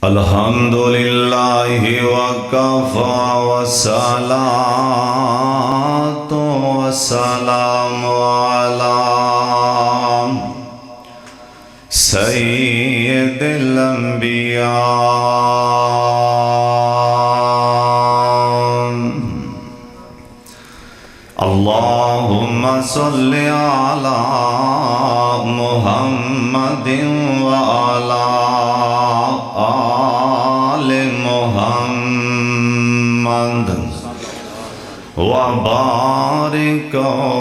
अल्हम्दुलिल्लाहि वकफ़ा वस्सलातु वस्सलामु अला सय्यिदिल अंबिया। अल्लाहुम्मा सल्लि अला मुहम्मदिन व अला आले मुहम्मद व बारिक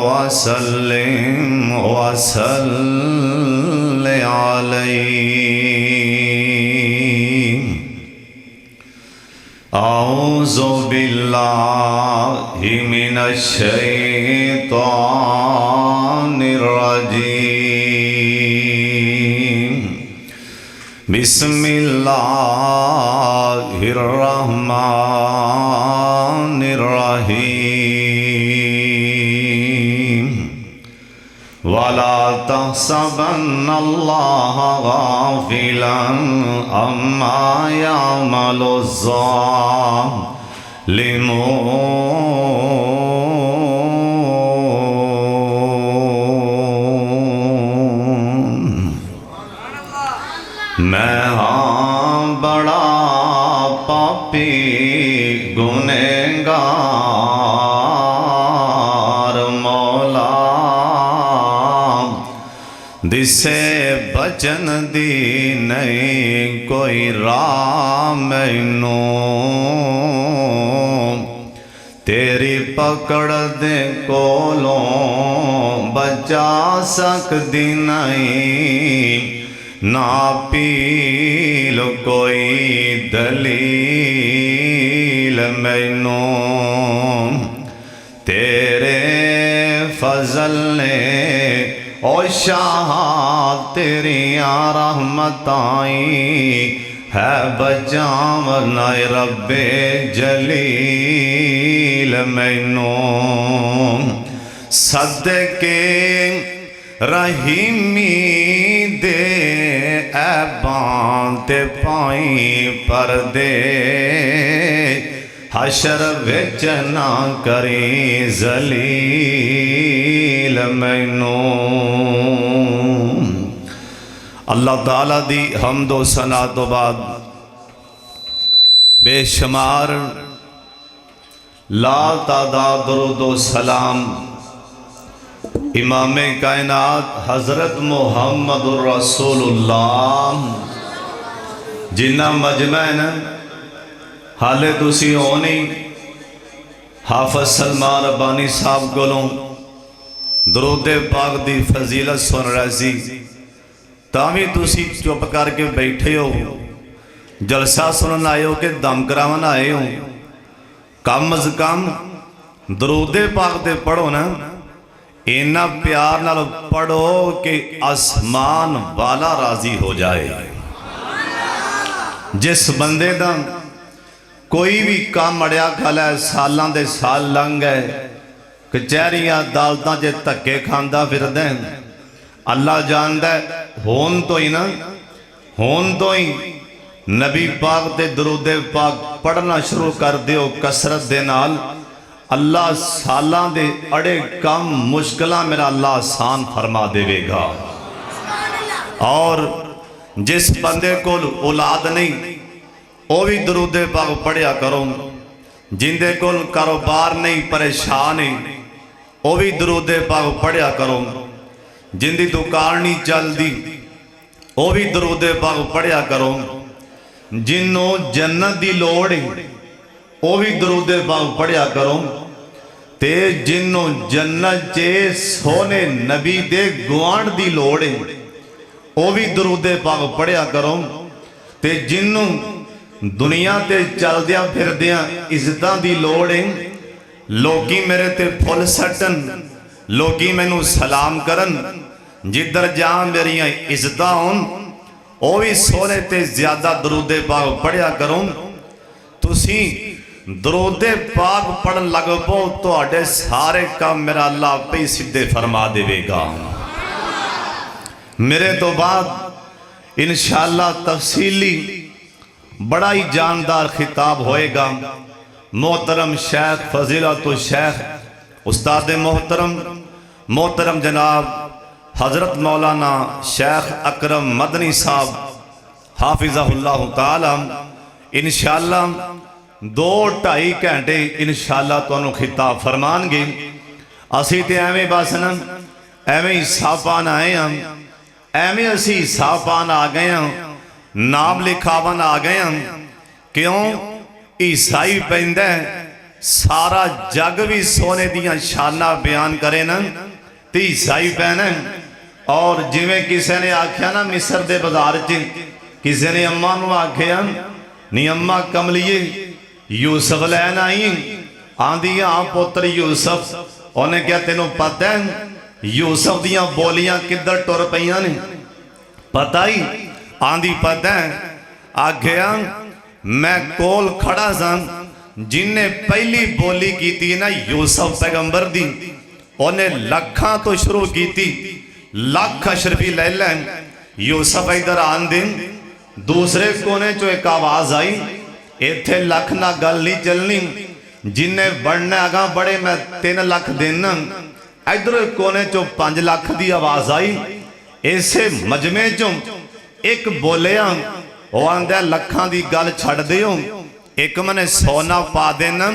वसल्लिम वसल्लि अलैहि। औज़ु बिल्लाहि मिनश शैतानिर रजीम। बिस्मिल्लाहिर्रहमानिर्रहीम। वला तहसबन्नल्लाह गाफिलन अम्मा यअमलुज़्ज़ालिमून। मैं हाँ बड़ा पापी गुनहगार मौला, दिसे बचन दी नहीं कोई राह मैनू। तेरी पकड़ दे कोलों बचा सकदी नहीं, ना पील कोई दलील मैनू। तेरे फजल ने ओ शाह तेरिया रहमताई है बचावना रब्बे जलील मैनू। सदके रहीमी दे ऐबां ते पाई परदे, हशर विच ना करी जलील मैनू। अल्लाह ताला दी हम्दो सना तो बाद बेशुमार ला तादाद दरूद व सलाम इमाम कायनात हज़रत मुहम्मदुर रसूलुल्लाह जिन्ना मजमा है ना, हाले तुसी हो नहीं। हाफिज सलमान रब्बानी साहब कोलों दरूद पाक दी फजीलत सुन रहे सी, तावी तुसी चुप करके बैठे हो। जलसा सुनन आए हो कि दम करावन आए हो? कम अज कम दरूद पाक ते पढ़ो ना। इन्ना प्यार नाल पढ़ो कि आसमान वाला राजी हो जाए। जिस बंदे दा कोई भी काम अड़िया खल है, सालां दे साल लंघ गए, कचहरियां अदालतां च धक्के खांदा फिरदा है, अल्लाह जानदा है। होन तो ही ना, होन तो ही नबी पाक ते दरूद पाक पढ़ना शुरू कर दियो कसरत दे नाल। अल्लाह सालां दे अड़े कम मुश्किलां मेरा अल्लाह आसान फरमा देवेगा। और जिस बंदे को औलाद नहीं वो भी दरूद पाक पढ़िया करो। जिंदे को कारोबार नहीं, परेशान है, वो भी दरूद पाक पढ़िया करो। जिंदी दुकान नहीं चलती वो भी दरूद पाक पढ़िया करो। जिन्हों जन्नत की लोड़ है वो भी दरूद पाक पढ़िया करो। ते जिन्हों जन्नत चे सोने नबी दे गुआंढ की लोड़ है वो भी दरूद पाक पढ़िया करो। ते जिन्हों दुनिया ते चलदिया फिरदिया इज्जतां की लोड़ है, लोगी मेरे ते फुल सटन, लोगी मैनू सलाम करन, जिधर जा मेरिया इज्जत होन, वो भी सोने ते ज्यादा दरूद पाक पढ़िया करो। तुसी दरूद पाक पढ़न लग पो तो सारे काम मेरा अल्लाह आपे ही सीधे फरमा देवेगा। मेरे तो बाद इंशाअल्लाह तफसीली बड़ा ही जानदार खिताब होएगा। मोहतरम शेख फजीलतुल शेख उस्ताद मोहतरम जनाब हज़रत मौलाना शेख अकरम मदनी साहब हाफिज़हुल्लाह ताला इंशाअल्लाह 2-2.5 घंटे इंशाअल्लाह तुहानू खिताब फरमानगे। असी तो एवें बस न एवें हिस्सा पान आए हैं, एवें असी हिस्सा पान आ गए हैं, नाम लिखावन आ गए हैं। क्यों हिस्सा ही पैंदा सारा जग भी सोने दियां शाना बयान करे न तो हिस्सा ही पैना। और जिमें किसी ने आख्या ना मिस्र के बाजार च किसी ने अम्मा नू आख्या नी अम्मा कमलीए यूसुफ लैन आई, आंदी हाँ पुत्र यूसुफ। उन्हें क्या तेनों पता है यूसुफ दियां बोलियां किधर टुर पईयां ने? पता ही? आंदी पता है। आख्या मैं कोल खड़ा सा जिन्हें पहली बोली की थी ना यूसुफ पैगंबर दी, उन्हें लखां तो शुरू की थी, लख अशरफी ले लैन। यूसुफ इधर आन दिन दूसरे कोने चो एक आवाज आई, इत्थे लख ना गल नहीं चलनी, जिन्हें बढ़ना अगा बड़े मैं 3 लाख देना। इधर कोने चो 5 लाख की आवाज आई। इसे मजमे चो एक बोलिया, वो आंदा लखां की गल छड़ दियो, एक मैंने सोना पा देना,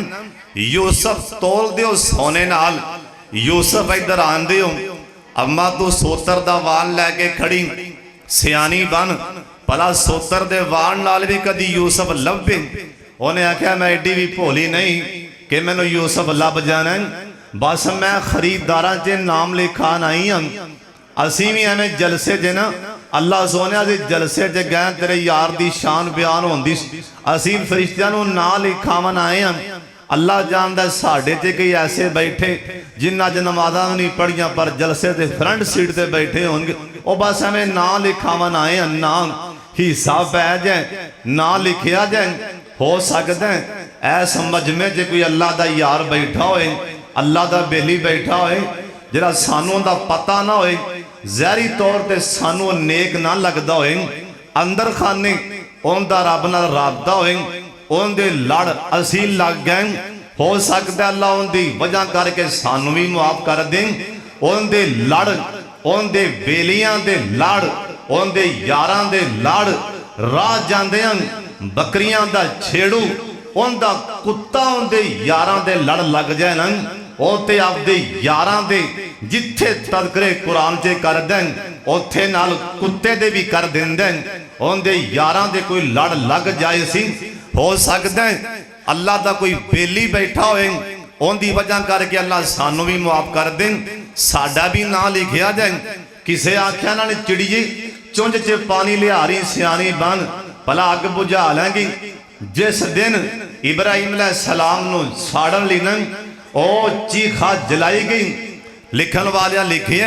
यूसुफ तोल दियो सोने नाल। यूसुफ इधर आन दियो, अम्मा तू सोतर दा वाल लैके खड़ी सियानी बन, भला सोतर दे वाल नाल भी कदी यूसुफ लभे? उन्हें आख्या मैं एडी भी भोली नहीं कि मैनू यूसुफ लभ जाना, बस मैं खरीदारां च नाम लिखान आई हाँ। असी भी एवं जलसे च ना अल्लाह सोने असी जलसे च गए, तेरे यार की शान बयान होंदी, असी फरिश्तियां नू नाम लिखावन आए हैं। अल्लाह जानदा साडे च कई ऐसे बैठे जिन्ना च नमाज़ां नहीं पढ़ियां पर जलसे ते फ्रंट सीट ते बैठे होंगे, वो बस एवं नाम लिखावन आए हैं। नाम हिस्सा पै जाए, ना लिखिया जाए। हो सकता है ऐस मजमे च कोई अल्लाह का यार बैठा होए, अल्लाह का बेली बैठा होए, जरा सानू दा पता ना होए, जहरी तौर पर सानू नेक ना लगता होए, अंदर खाने उनका रब नाल राबता होए, उनके लड़ असी लग गए। हो सकता अल्लाह उनकी वजह करके सानू भी मुआफ कर दे। उनके लड़, उनके बेलियां दे लड़, उनके यारां दे लड़, राह जांदे बकरियां दा छेड़ू उनका कुत्ता उनके यारां दे लड़ लग जाए ना, ते आपदे यारां दे जिथे तज़किरे कुरान च कर दें उथे नाल कुत्ते दे भी कर देंदे, उनके यारां दे कोई लड़ लग जाए सी। हो सकता है अल्लाह का कोई बेली बैठा होए, उनकी वजह करके अल्लाह सानू भी मुआफ कर दे, साडा भी ना लिखिया जाए। किसे आख्या ना चिड़िए चुंझ च पानी लिया रही सियानी बन, भला अग बुझा लेंगी। जिस दिन इब्राहिम अलैहिस्सलाम नू साड़न ली न ओ चीखा जलाई गई, लिखन वाले लिखे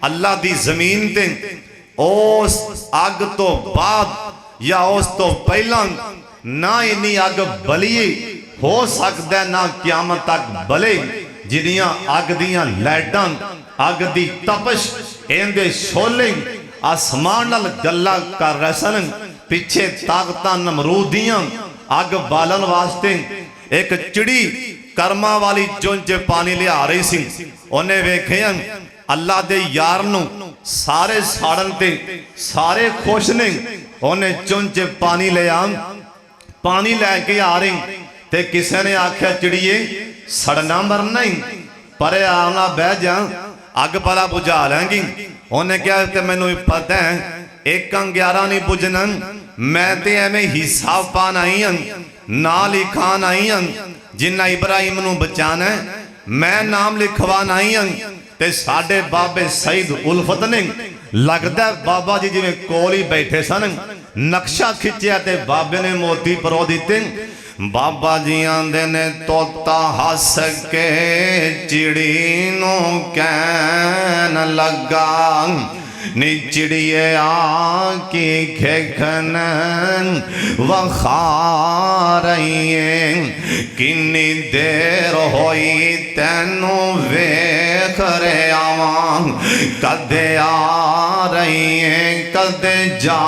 अल्लाह की जमीन ते उस अग तो बाद या उस तो पहला ना इन्नी अग बली हो सकता ना क्यामत तक बले, जिनियां अग दियां लैटां, अग दी तपश, इहदे शोले आसमान नाल गल्लां कर रहे सन। पिछे ताकतां नमरूद दियां अग बालन वास्ते एक चिड़ी कर्मा वाली चुंझ पानी लिया रही सी। उन्हें वेखिया अल्लाह दे यार नू सारे साड़न ते सारे खुश ने, उन्हें चुंझ पानी ले आ, पानी लैके आ रही ते किसी ने आख्या चिड़िए सड़ना मरना ही पर आना बह जा, अग भला बुझा लेंगी। उन्हें क्या कि मैनू पता है 1-11 नहीं बुझना, मैं तो एवं हिस्सा पान आई हाँ, ना लिखान आई हाँ, जिन्ना इब्राहिम नू बचाना है मैं नाम लिखवान आई हाँ। ते साडे बाबे सईद उल्फत ने लगता बाबा जी जिवें कोल ही बैठे सन, नक्शा खिंचिया ते बाबे ने मोती परो दिते। बाबा जी आंदे ने तोता हस के चिड़ी नू कहन लगा, नी चिड़िए आकी खेखन वखा रही है किन्नी देर होई तैनू वेख रे आवां कदे आ रही है कदे जा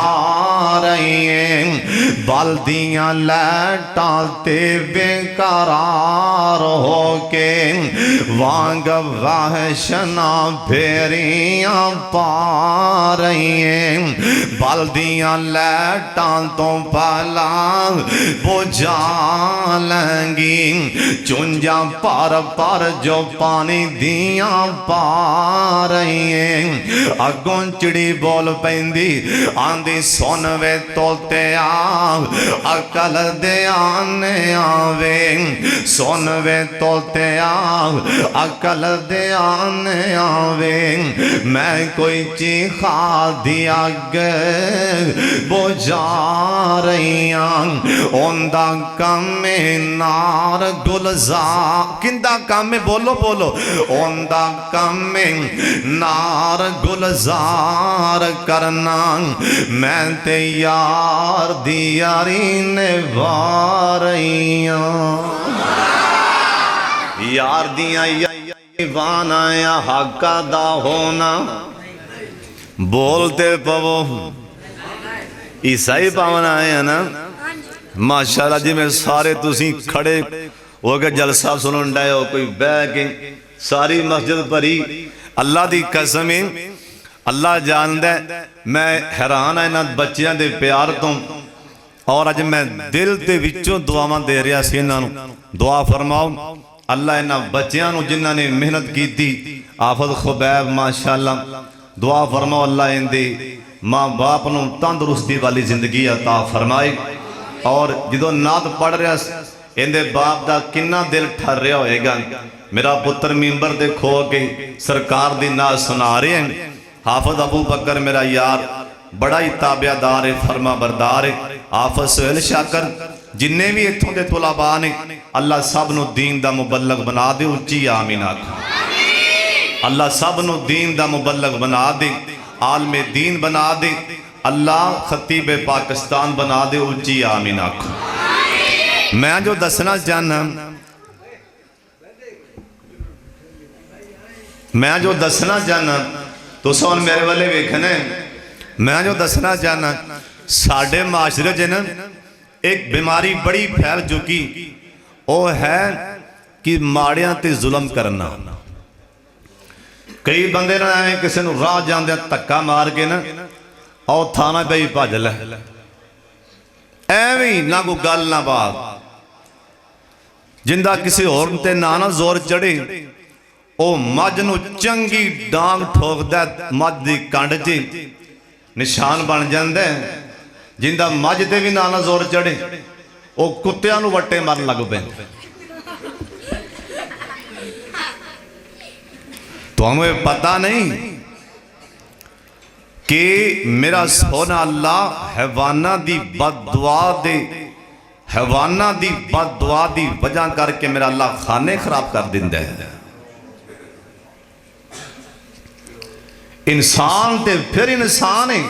रही है बलदियां लैटां ते बेकरार होके वांग वहशना फेरियां पा रही है बलदियां लैटां तो पला बुझा लेंगी चुंजा पर जो पानी दियां पा रही है अगों चिड़ी बोल पैंदी आंदी सुन वे तोते अकल दे आने आवे सुन वे तोते अकल दे आने आवे मैं कोई चीखा दी अग बुझा रही ओंदा कम नार गुलजार किंदा कम बोलो बोलो ओंदा कम नार गुलजार करना मैं ते यार दी यारी ने वारियां यार दियां वाना या हका दा होना बोलते पवो ईसाई पावन आए हैं ना माशाल्लाह जी में सारे तुसी खड़े हो गए जलसा सुनन डे हो कोई बह के सारी मस्जिद भरी अल्लाह दी कसम है अल्लाह जानदा मैं हैरान है इन्हां बच्चियां दे प्यार तो और अज मैं दिल दे विचों दुआवां दे रहा सी इन्हां नूं दुआ फरमाओ अल्लाह इन्हां बच्चियां नूं जिन्हां ने मेहनत की आफत खुबैब माशाल्लाह दुआ फरमाओ अल्लाह इनदी माँ बाप नूं तंदुरुस्ती वाली जिंदगी अता फरमाए और जो नात पढ़ रहा इनके बाप का किन्ना दिल ठर रहा होएगा मेरा पुत्र मिंबर दे खो के सरकार दी नात सुना रहे हैं हाफिज अबू बकर मेरा यार बड़ा ही ताबियादार है फरमा बरदार है हाफिज सुहेल शाकर जिन्ने भी इत्थों के तुलाबा ने अल्लाह सब नूं दीन दा मुबल्लग बना दे उच्ची आमीन आखो अल्लाह सब नूं दीन दा मुबल्लग बना दे आलमे दीन बना दे अल्लाह खतीब पाकिस्तान बना दे उच्ची आमीन आखो मैं जो दसना चाहना तो सुन मेरे वाले वेखना मैं जो दसना चाहना साडे माशरे च ना एक बीमारी बड़ी फैल चुकी वो है कि माड़ियां ते जुल्म करना कई बंदे ना किसी को राह जाते धक्का मार के ना और थाना पे ही भज लै एवं ना कोई गल ना बात जिंदा किसी होर ते ना जोर चढ़े वो मझ नूं चंगी डांग ठोकदा मझ दी कंड च निशान बन जांदा जिंदा मझ ते भी ना जोर चढ़े वो कुत्तियां नूं वट्टे मारन लग पैंदे तुम्हें पता नहीं कि मेरा सोना अल्लाह हैवाना दी बददुआ दे हैवाना दी बददुआ दी वजह करके मेरा अल्लाह खाने खराब कर दिंदा है इंसान ते फिर इंसान है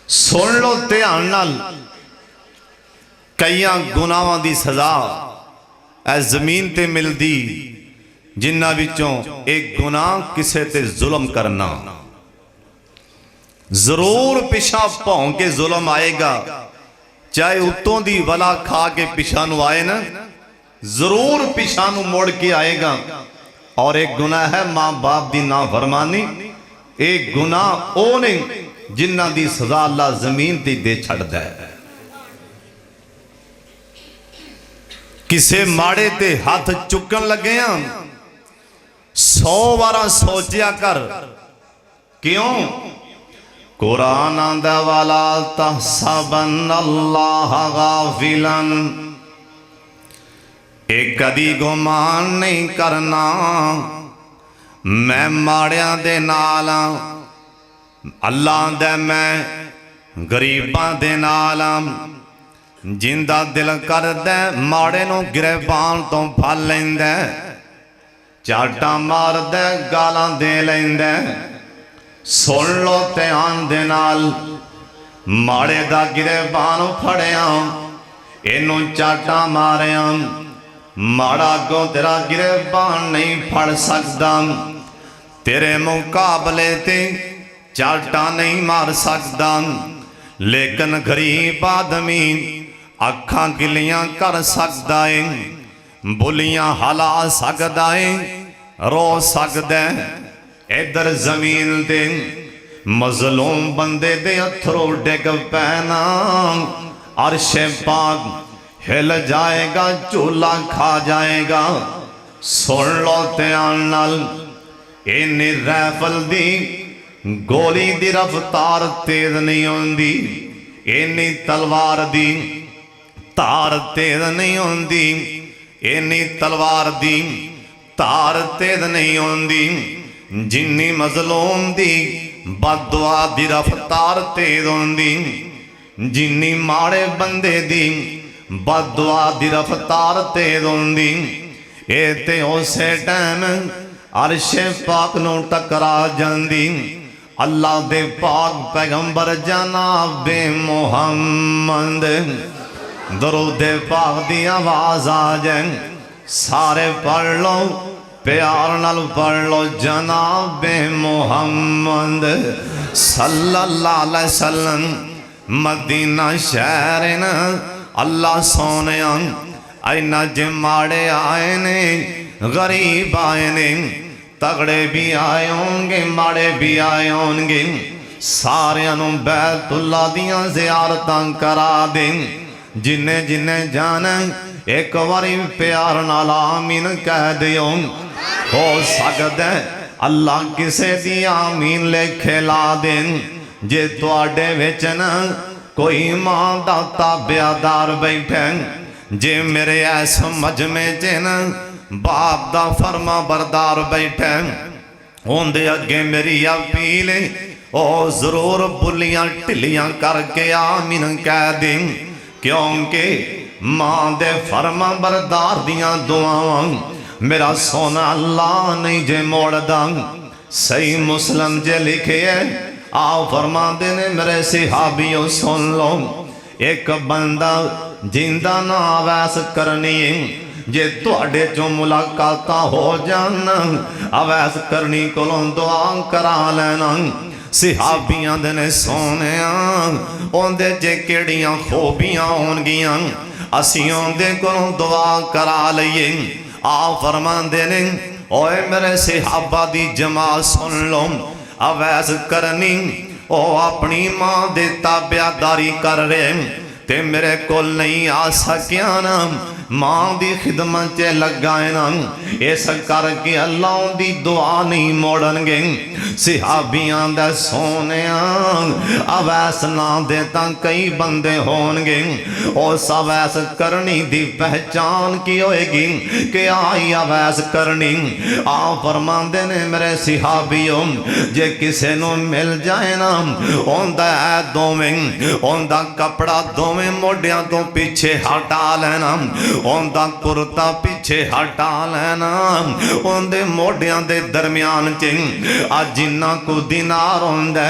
सुन लो ध्यान नाल कई गुनाहां दी सजा ऐ जमीन ते मिलदी जिन्हां विचों एक गुनाह किसे ते जुल्म करना जरूर पिछा भौं के जुल्म आएगा चाहे उतों दी वला खा के पिछा नु आए ना जरूर पिछा नु मुड़ के आएगा और एक गुनाह है मां बाप दी नाफरमानी एक गुनाह ओ नहीं जिन्हां दी सजा अल्लाह जमीन ते दे छड़दा है किसे माड़े ते हाथ चुकन लगे 100 बार सोचा कर क्यों कुरान आंदा वाला तहसबन अल्लाह गाफिलन एक कदी गुमान नहीं करना मैं माड़ियां दे नाल अल्लाह दे मैं गरीबां दे नाल जिंदा दिल करदा माड़े नूं गिरबान तो फड़ लैंदा चाटा मारदा गालां दे लैंदा सुन लो ध्यान दे नाल, माड़े दा गिरेबान फड़िया, इनू चाटा मारिया, माड़ा अगों तेरा गिरेबान नहीं फड़ सकता, तेरे मुकाबले ते चाटा नहीं मार सकता। लेकिन गरीब आदमी अखां गिलियां कर सकता है, बुलियां हला सकता है, रो सकता है। इधर जमीन ते मजलूम बंदे दे अथरू डिग पैना, अर्शे पाक हिल जाएगा, झूला खा जाएगा। सुन लो ध्यान नाल, इन्नी रैफल दी गोली दी रफ्तार तेज नहीं होंदी, इन्नी तलवार दी धार तेज नहीं होंदी, इन्नी तलवार दी धार तेज नहीं होंदी जिन्नी मजलूम दी बददुआ दी रफ्तार तेज होंदी, जिन्नी माड़े बंदे दी बददुआ दी रफ्तार तेज होंदी। ए ते उसे टाइम अर्शे पाक नूं टकरा जांदी। अल्लाह दे पाक पैगंबर जनाबे मुहम्मद दरूद पाक दी आवाज आ जाए, सारे पढ़ लो, प्यार नाल पढ़ लो, जनाबे मुहम्मद सल्लल्लाहु अलैहि वसल्लम। मदीना शहर न अल्लाह सोने इन्ना जे माड़े आए ने, गरीब आए ने, तगड़े भी आए होंगे, माड़े भी आए होंगे, सारियां नूं बैतुल्ला दियां ज़ियारतां करा दे। जिन्हें जिन्हें जाना एक बारी प्यार नाल आमीन कह दियो। हो सकता है अल्लाह किसे दी आमीन लेखे ला देन। जे तुहाडे विच न कोई मां दा ताबेदार बैठे, जे मेरे ऐस मजमे च न बाप दा फरमा बरदार बैठे, उनदे अगे मेरी अपील ओ जरूर बुलियां ढिलियां करके आमीन कह दे, क्योंकि मां दे फरमा बरदार दियां दुआवां मेरा सोना अल्लाह नहीं जे मोड़दा। सही मुस्लिम जे लिखे है, आओ फरमाते ने मेरे सिहाबियों सुन लो, एक बंदा जिंदा ना अवैस करनी, जे तुहाडे चों मुलाकात हो जान, अवैस करनी कोलों दुआ करा लेना। सिहाबियां दे ने सोने उनदे जे केड़ियां खूबियां होणगियां, असीं उनदे कोलों दुआ करा लईए। आ फरमांदे ने, ओए मेरे सिहाबा दी जमात सुन लो, अवैस करनी ओ अपनी मां दे ताबेदारी कर रहे ते मेरे कोल नहीं आ सकिया ना, मां दी खिदमत च लगा ना, इस करके अल्लाह दी दुआ नहीं मोड़नगे। सिहाबियां दा सोने अवैस ना दे तां कई बंदे होणगे, उस अवैस करनी दी पहचान की होएगी कि आई अवैस करनी। आ फरमांदे ने मेरे सिहाबियों, जे किसे नूं मिल जाए ना, ओंदा है दोवें, ओंदा कपड़ा दोवें मोढियां तो पीछे हटा लेना, ओंदा कुर्ता पीछे हटा लेना, ओंदे मोढियां दे दरम्यान च आ जिन्ना को दिनार होंदा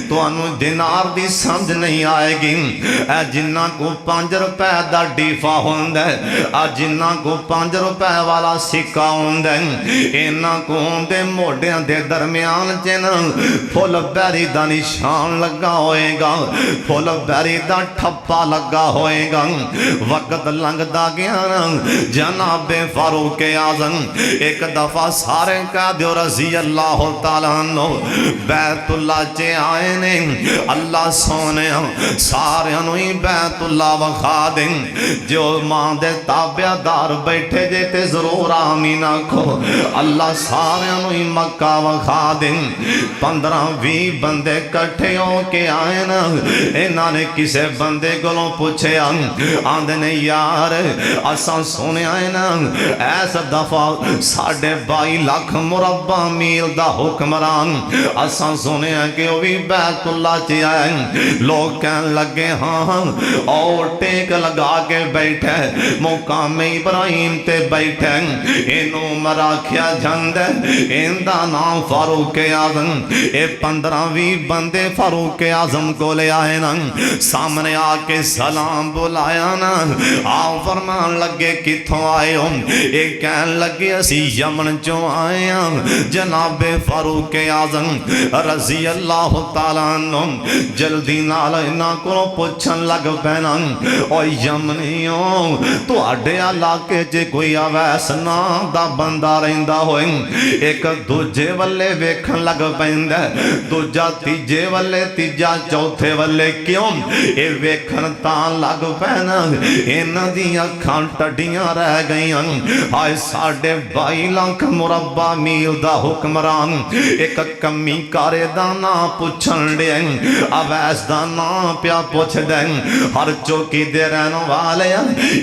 तुहानू दिनार दी समझ नहीं आएगी। ए जिन्ना को 5 रुपए दा डीफा होंदा, आ जिन्ना को 5 रुपए वाला सिक्का होंदा, इन्हां को दे मोढियां दे दरम्यान च न फुल बैरी दा निशान लगा होएगा, फुल बैरी दा ठप्पा लगा होएगा। वक्त लंघदा गया, जनाबे फारूक आज़म एक दफा सारे कह दो रज़ी अल्लाह तआला अन्हु बैतुल्ला च आए ने। अल्लाह सोने सारे ही बैतुल्ला वखा दे, जो मां दे ताबेदार बैठे जे ते जरूर आमीन आखो। अल्लाह सारे ही मक्का वखा दे। 15-20 बंदे कट्ठे होके आए न, इन्हां ने किसे बंदे कोलों पूछे, आंदे ने यार असां सुनिया है ना ऐस दफा 22.5 लाख मुरब्बा मील दा हुक्मरान असा सुने कि वह भी बैतुल्ला च आए। लोग कह लगे हाँ और टेक लगा के बैठे मुकामे इब्राहिम ते बैठे इनू मराख्या जंद इनका नाम फारूक आजम। ये 15-20 बंदे फारूक आजम को ले आए ना सामने आके सलाम बुलाया ना आओ फरमान लगे किथों आए हो। ये कह लगे असी यमन चो आए हैं जनाबे फारूक आजम रजी अल्लाह तआला अन्हु। जल्दी नाल इन्हां कोलों पुछन लग पैना और यमनियो तुहाडे इलाके च कोई अवैस नाम दा बंदा रहिंदा होए। एक दूजे वल्ले वेखन लग पैंदा दूजा तीजे वल्ले तीजा चौथे वल्ले क्यों ये वेखन तां लग पैना इन्हां दी अखां टड्डियां रह गईयां। हाय 22.5 लाख मुरब्बा मील दा हुक्मरान एक कमी कारे दा नां पुछण दे अवैस दा नां पिया पुछ दे। हर चौकी दे रहने वाले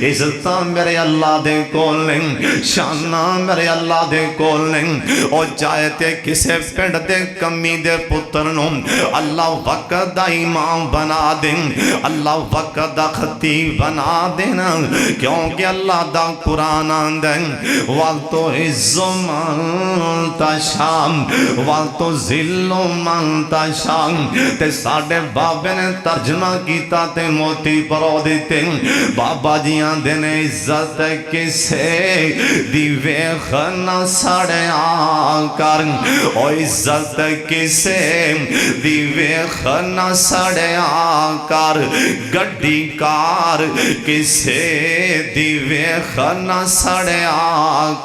इज्जत मेरे अल्लाह दे कोल नहीं शाना मेरे अल्लाह दे कोल नहीं। और चाहे ते किसे पिंड दे कमी दे पुत्र नूं अल्लाह वक्त दा इमाम बना दे अल्लाह वक्त दा खतीब बना देना क्योंकि अल्लाह दा कुरान आंदा वल तो इज्जो मन तशाम वल तो जिल्लो मन तशाम। ते साडे बाबे ने तर्जमा कीता ते मोती परो दिते। बाबा जी आंदे ने इज्जत किसे दी वेख ना सड़िया कर ओ इज्जत किसे दी वेख ना सड़िया कर। गड्डी कार किसे दी वेख ना सड़िया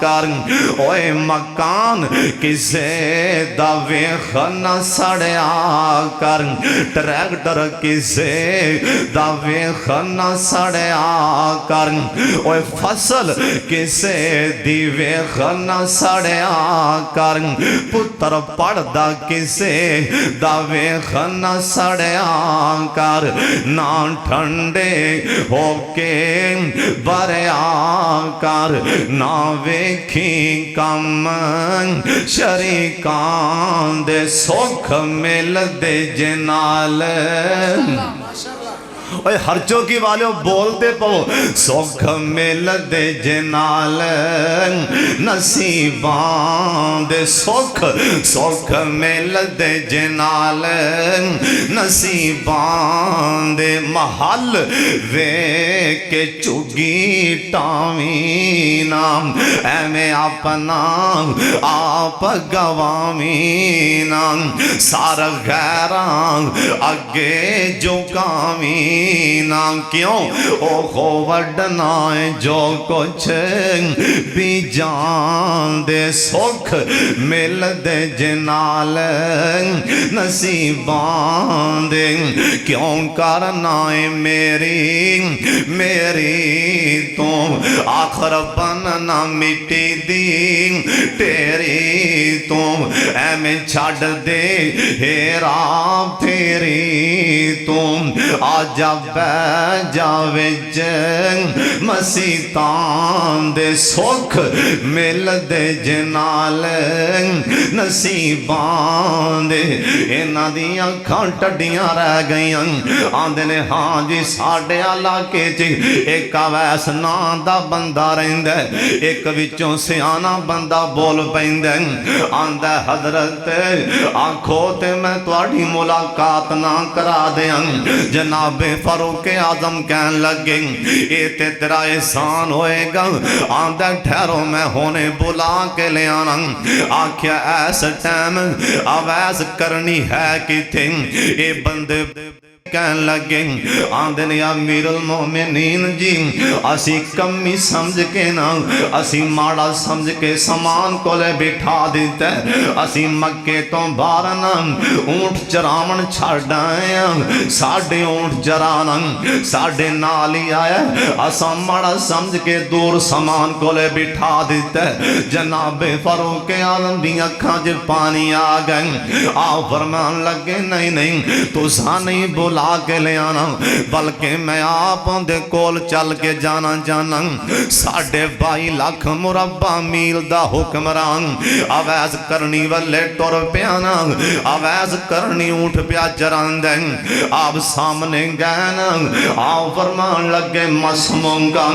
कर। ओए मकान किसे दा वेख ना सड़िया कर। ट्रैक्टर किसे दा वेख ना सड़िया कर। ओए फसल किसे दी वेख ना सड़िया कर। पुत्र पढ़दा किसे दा वेख ना सड़िया कर। ना ठंडे होके बरया कर ना वेखी कम शरीकां दे सुख मिलदे जिनाल। ओए हर चौकी वाले बोलते पो सुख मिलदे जिनाल नसीबां दे सुख सुख मिलदे जिनाल नसीबां दे महल वे के चुगी टावी नाम एवें अपना आप गवावी नाम सार गैरां अगे झुकावी ना क्यों ओ वडना जो कुछ भी जान दे सुख मिलदे जिनाल नसीबां दे क्यों करना है मेरी मेरी तू आखर बनना मिट्टी दी तेरी तू एवें छड़ दे हेरा फेरी तू आजा बह जावे मसीतां दे सुख मिलदे जिनाल नसीबां दे। इन्हां दी अखां टड्डियां रह गईयां। आंदे ने हाँ जी साडे इलाके च एक अवैस नां दा बंदा रहिंदा एक विचों सियाना बंदा बोल पैंदा आंदा हजरत आखो ते मैं तुहाडी मुलाकात ना करा दें। जनाबे फारूक आजम कहन लगे ये ते तेरा एहसान होएगा। आंदा ठहरो मैं होने बुला के ले आना। आख्या ऐस टाइम अवैस करनी है किथे ये बंदे कहन लगे आंदे ने अमीरुल मोमिनीन जी असी कमी समझ के ना असी माड़ा समझ के समान को ले बिठा दिता। असी मक्के तो बाहर ना ऊंट चरावन छड़ आए साडे ऊंट चराना साडे नाल ही आया असा माड़ा समझ के दूर समान को ले बिठा दिता। जनाबे फारूक आजम दी अखां च पानी आ गए। आओ फरमान लगे नहीं नहीं तुसा नहीं बोल बुला के ले आना, बल्कि मैं आप दे कोल चल के जाना चाहना। 22.5 लाख मुरब्बा मील दा हुक्मरान अवैस करनी वाले टुर पिया ना, अवैस करनी ऊठ पिया चरांदे। आप सामने गए ना, आओ फरमान लगे मसमूंगा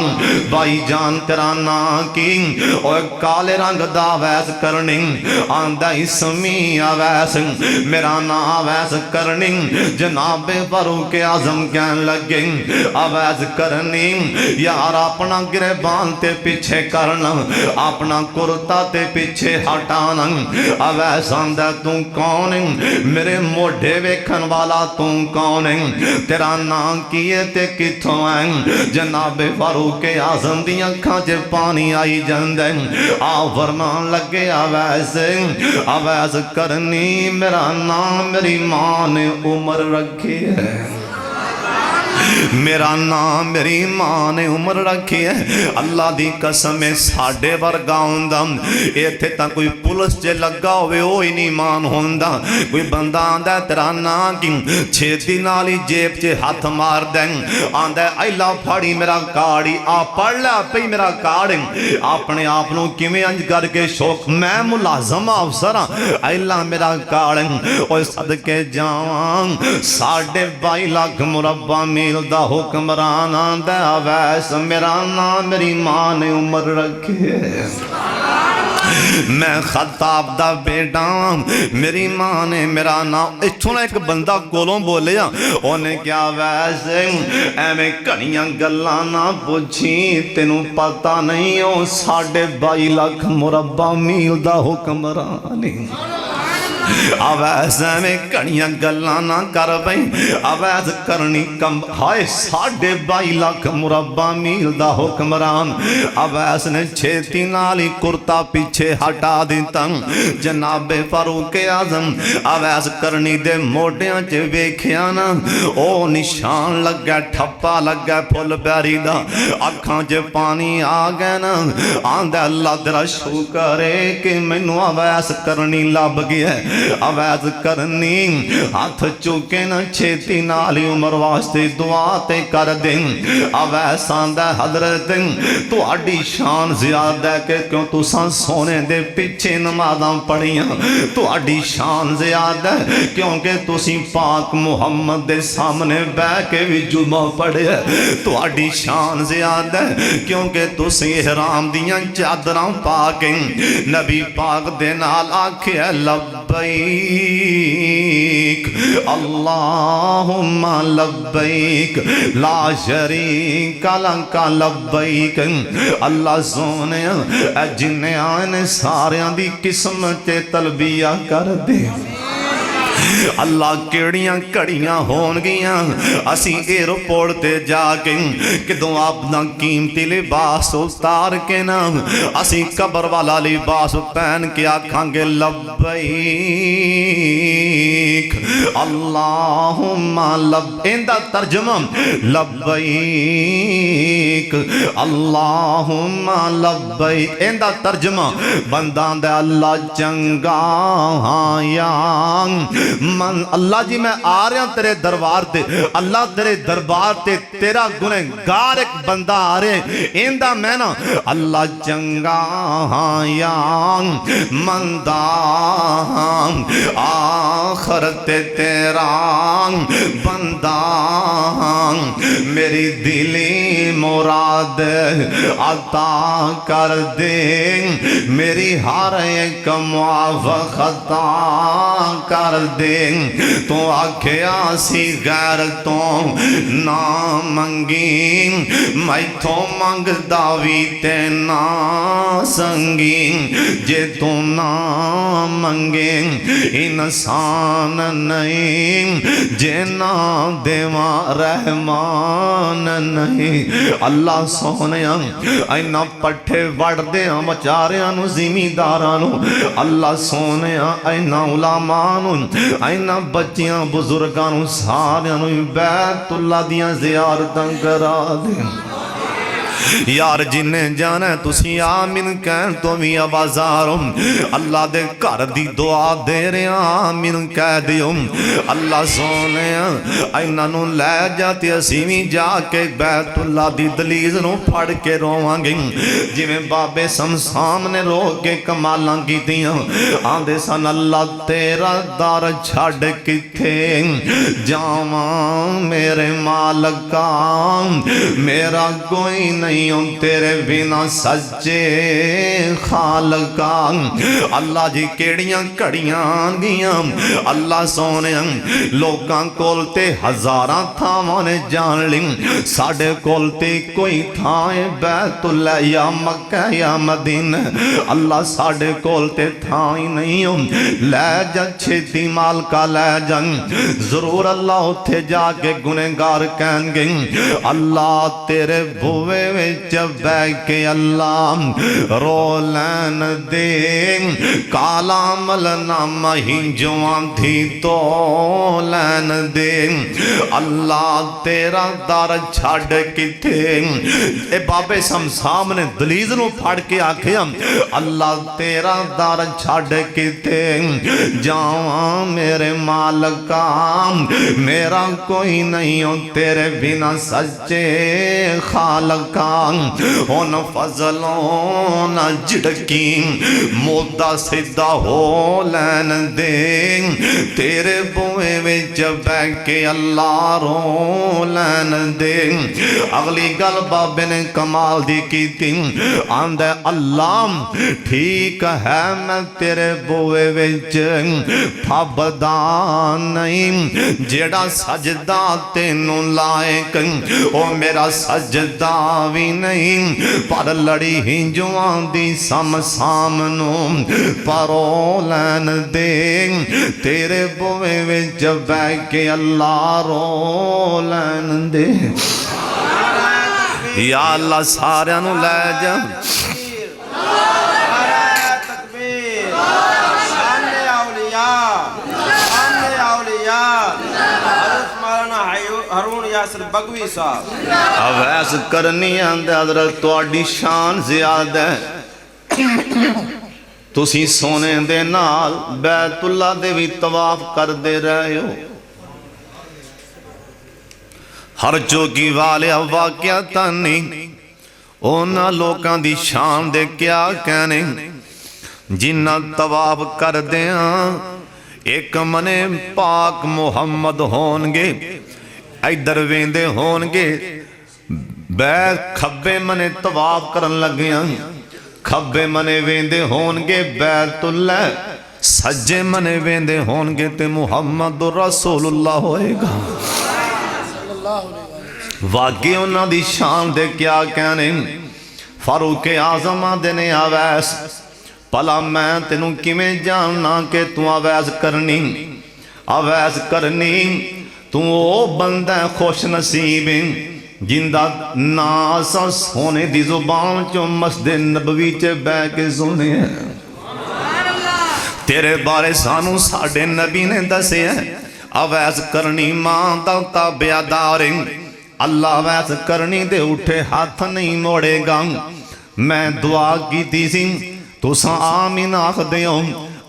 भाई जान कराना की और काले रंग दा अवैस करनी आंदा इसमी अवैस, मेरा नाम अवैस करनी। जनाबे फारूक आजम कहन लगे अवैस करनी यार अपना गिरबान ते पीछे करना, अपना कुर्ता ते पीछे हटाना। अवैस आंदा तू कौन, मेरे मोढे वेखन वाला तू कौन, तेरा नाम की है ते किथों है। जनाबे फारूक आजम दी अखां च पानी आई जांदा, आ फरमान लगे अवैस अवैस करनी मेरा नाम मेरी मां ने उम्र रखी है, मेरा नाम मेरी मां ने उम्र रखी है। अल्लाह दी कसम है साडे वर्गा हुंदा इत्थे तां कोई पुलिस च लगा होवे ओ ही नहीं मान हुंदा। कोई बंदा आंदा तेरा नाम की, छेती नाल ही जेब च हथ मार दे, आंदा ऐला फाड़ी मेरा कार्ड ही आ पढ़ लै पई मेरा कार्ड। अपने आप नूं किवें अंज करके शौक मैं मुलाजम अफसर हां, ऐला मेरा कार्ड ओए सदके जावां 22.5 लाख मुरब्बा मील दा हुक्मरान आंदा अवैस मेरा नाम मेरी मां ने उम्र रखी है। मैं खत्ताब दा बेटा मेरी मां ने मेरा नाम। इत्थों एक बंदा कोलों बोलिया उन्हें क्या वैसे एवें घड़ियां गल्लां ना पुछी, तेनू पता नहीं ओ 22.5 लाख मुरब्बा मील दा हुक्मरान। अवैस में घड़ियां गल्लां ना कर पई, अवैस करनी कम हाय 22.5 लाख मुरब्बा मील दा हुक्मरान। अवैस ने छेती नाल ही कुर्ता पीछे हटा दिता। जनाबे फारूक आजम अवैस करनी दे मोढियां च वेखिया ना ओ निशान लगा, ठप्पा लगा फुल बैरी दा, अखां च पानी आ गया ना। आंदा अल्लाह तेरा शुकर है कि मैनू अवैस करनी लब गया। अवैस करनी हाथ चुके न छेती नाल ही उम्र वास्ते दुआ ते कर दे। अवैस आंदा हजरत तुहाडी शान ज्यादा कि क्यों तुसां सोने दे पीछे नमाज़ां पढ़ियां, तुहाडी शान ज्यादा क्योंकि तुसी पाक मुहम्मद दे सामने बह के भी जुमा पढ़िया, तुहाडी शान ज्यादा क्योंकि तुसी इहराम दियां चादरां पा के नबी पाक दे नाल आखिया लब्बैक अल्लाहुम्मा लब्बैक ला शरीका लक लब्बैक। अल्लाह सोने जिन्ने आने सारियां दी किस्मत ते तलबिया कर दे। अल्लाह केड़ियां घड़ियां होणगियां असी एयरपोर्ट ते जाके किदों अपना कीमती लिबास उतार के ना असी कबर वाला लिबास पहन के आखांगे लब्बैक अल्लाहुम्मा लब। इंदा तर्जमा लब्बैक अल्लाहुम्मा लब्बैक। इंदा तर्जमा बंदा दा अल्लाह चंगा या मन अल्लाह जी मैं आ रहा तेरे दरबार ते, अल्लाह तेरे दरबार ते तेरा गुनहगार एक बंदा आ रहे इंदा मैं ना अल्लाह चंगा या मंदा आखर ते तेरा बंदा। मेरी दिली मुराद अता कर दे, मेरी हर एक मुआफ खता कर दे। तो आख्या सी गैर तो ना मंगी, मैथों मंगदा भी ते ना संगी। जे तू ना मंगे इंसान नहीं, जे ना देवा रहमान नहीं। अल्लाह सोने इन्ना पट्ठे वड़दे मचारियां नू जिमीदारां नू, अल्लाह सोने इन्ना उलामां नू इन्ना बच्चियां बुजुर्गां नू सारियां नू बैतुल्लाह दियां ज़ियारतां करा दे। यार जिन्हें जाना तुसी आमीन कहन तो भी आवाज़ारो अल्लाह दे घर दी दुआ दे रहा आमीन कह दियो। अल्लाह सोने इन्हों लै जा ते असी भी जाके बैतुल्ला दी दलीज नूं फड़ के रोवांगे जिवें बाबे समसाम ने रो के कमालां कीतियां। आंदे सन अल्लाह तेरा दर छड़ किथे जावां मेरे मालका, मेरा कोई नहीं हो तेरे बिना सच्चे खालका। अल्लाह जी केड़ियां घड़ियां आंदियां अल्लाह सोने लोकां कोल ते हज़ारां थावां ने जान ली, साडे कोल ते कोई थां है बैतुल्ला या मक्का या मदीना। अल्लाह साडे कोल ते थां ही नहीं हो, लै जा छेती मालका लै जा। जरूर अल्लाह उत्थे जाके गुनेगार कहणगे अल्लाह तेरे बुवे विच बैठ के अल्लाह रो लैन दे, काला मलनामा ही जुआं थी तो लैन दे। अल्लाह तेरा दर छड़ किथे ए बाबे समसाम ने दलीज नूं फड़ के आखिया अल्लाह तेरा दर छड़ किथे जावां मेरे मालका, मेरा कोई नहीं हो तेरे बिना सच्चे खालका। हुन फजलों न झिड़की मोदा सीधा हो लैन दे, तेरे बुए विच बैठ के अल्लाह रो लैन दे। अगली गल बाबे ने कमाल दी कीती, आंदा अल्लाह ठीक है मैं तेरे बुए विच फबदा नहीं, जेड़ा सजदा तेनू लायक ओ मेरा सजदा भी नहीं, पर लड़ी हिंजुआं दी समसाम नू परो लैन दे, तेरे बुए विच बैठ के अल्लाह रो लैन दे। या अल्लाह सारियां नू लै जा बगवी साहब अवैस करनी आंदे हजरत तुहाडी शान ज़्यादा तुसी सोने दे नाल बैतुल्ला दे भी तवाफ करदे रहे हो। हर चौकी वाले वाकिया तानी उन्हां लोकां दी शान दे क्या कहने जिन्ना तवाफ करदे एक मने पाक मुहम्मद होणगे, इधर वेंदे होणगे बै खब्बे मने तवाफ करन लगे खब्बे मने वेंदे होणगे बैतुल्ला, सज्जे मने वेंदे होणगे ते मुहम्मद रसूलुल्लाह होएगा। वाकई उन्हां दी शान दे क्या कहने। फारूक आज़म आंदे ने अवैस भला मैं तेनू किवें जानना कि तू अवैस करनी तू ओ बंदा खुश नसीब जिंदा नास सोने दी जुबान चो मस्जिद नबवी च बह के सुने। तेरे बारे सानू साडे नबी ने दसे अवैस करनी मां दा ताबेदार, अल्लाह अवैस करनी दे उठे हाथ नहीं मोड़ेगा। मैं दुआ की सी तुसा आमीन आख दे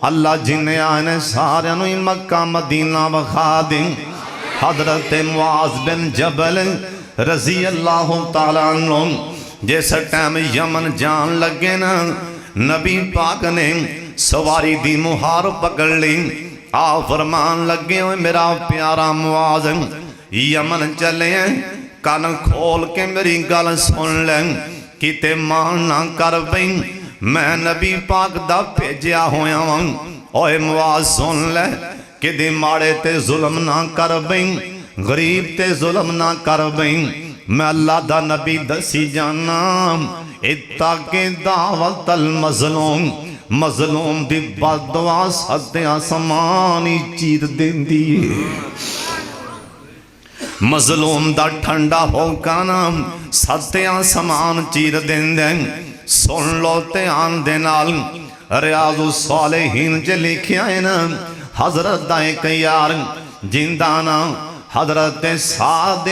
अल्लाह जिन्हें आने सारे मक्का मदीना विखा दे। हजरत मुआज़ बिन जबल रजी अल्लाह तआला अन्हु जिस टाइम यमन जान लगे ना नबी पाक ने सवारी दी मुहार पकड़ ली। आ फरमान लगे हो मेरा प्यारा मुआज़ यमन चले कान खोल के मेरी गल सुन ले, किते मान ना कर पई मैं नबी पाक दा भेजिया होया वां। ओए मुआज़ सुन ले कि माड़े ते जुल्म ना कर बई, गरीब ते जुल्म ना कर बई। मैं अल्लाह दा नबी दसी जाना इत्ता के दावत अल मज़लूम, मज़लूम दी बददुआ सत्ते आसमान ही चीर देंदी है। मज़लूम दा ठंडा होका ना सत्ते आसमान चीर देंदे। सुन लो ध्यान दे नाल रियाज़ुस सालिहीन च लिखिया है ना हजरत दा एक यार जिंदा ना हजरत साद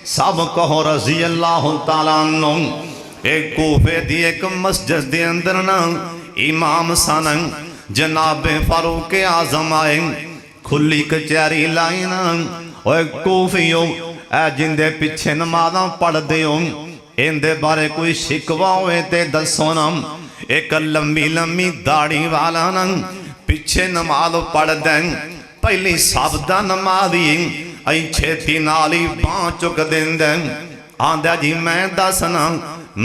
सब कहो रजी अल्लाह तआला अन्हु एक कूफे दी एक मस्जिद दे अंदर ना इमाम सन जनाबे फारूक आजम आए खुली कचहरी लाई ना ओए कूफियो ऐ जिंदे पिछे नमाज़ां पढ़दे हो इनदे बारे कोई शिकवा होए ते दसो ना। एक लंबी लंबी दाढ़ी वाला ना पिछे नमाज पढ़ दें पहली सबदा नमाजी अई छेती नाल ही बांह चुक देंदे आंदा जी मैं दसना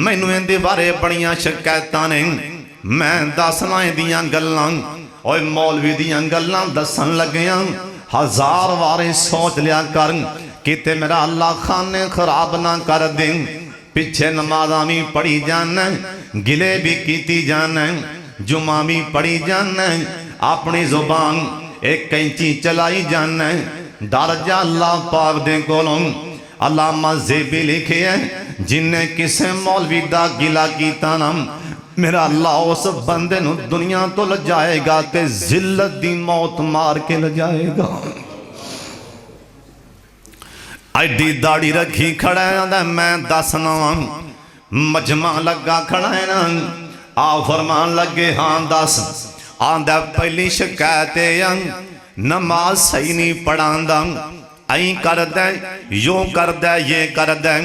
मैनू इहदे बारे बड़ियां शिकायतां ने मैं दसना इहदियां गल्लां ओए मौलवी दियां गल्लां दसन लगियां हजार वारे सोच लिया कर किते मेरा अल्लाह खाने खराब ना कर दे। पिछे नमाज़ां भी पढ़ी जाना गिले भी कीती जाना जुमा भी पढ़ी जाना अपनी जुबान एक कैंची चलाई जाना डर जा अल्लाह पाक दे कोलों। अल्लामा ज़ेबी लिखे है जिन्हें किसे मौलवी दा गिला कीता ना मेरा अल्लाह उस बंदे नू दुनिया तो लजाएगा ते जिल्लत दी मौत मार के लजाएगा। एडी दाढ़ी रखी खड़ा है मैं दसना मजमा लगा खड़ा है ना आ फरमान लगे हाँ दस आंदा पहली शिकायत नमाज सही नहीं पढ़ांदा ऐ कर दे यो कर दे ये कर दे।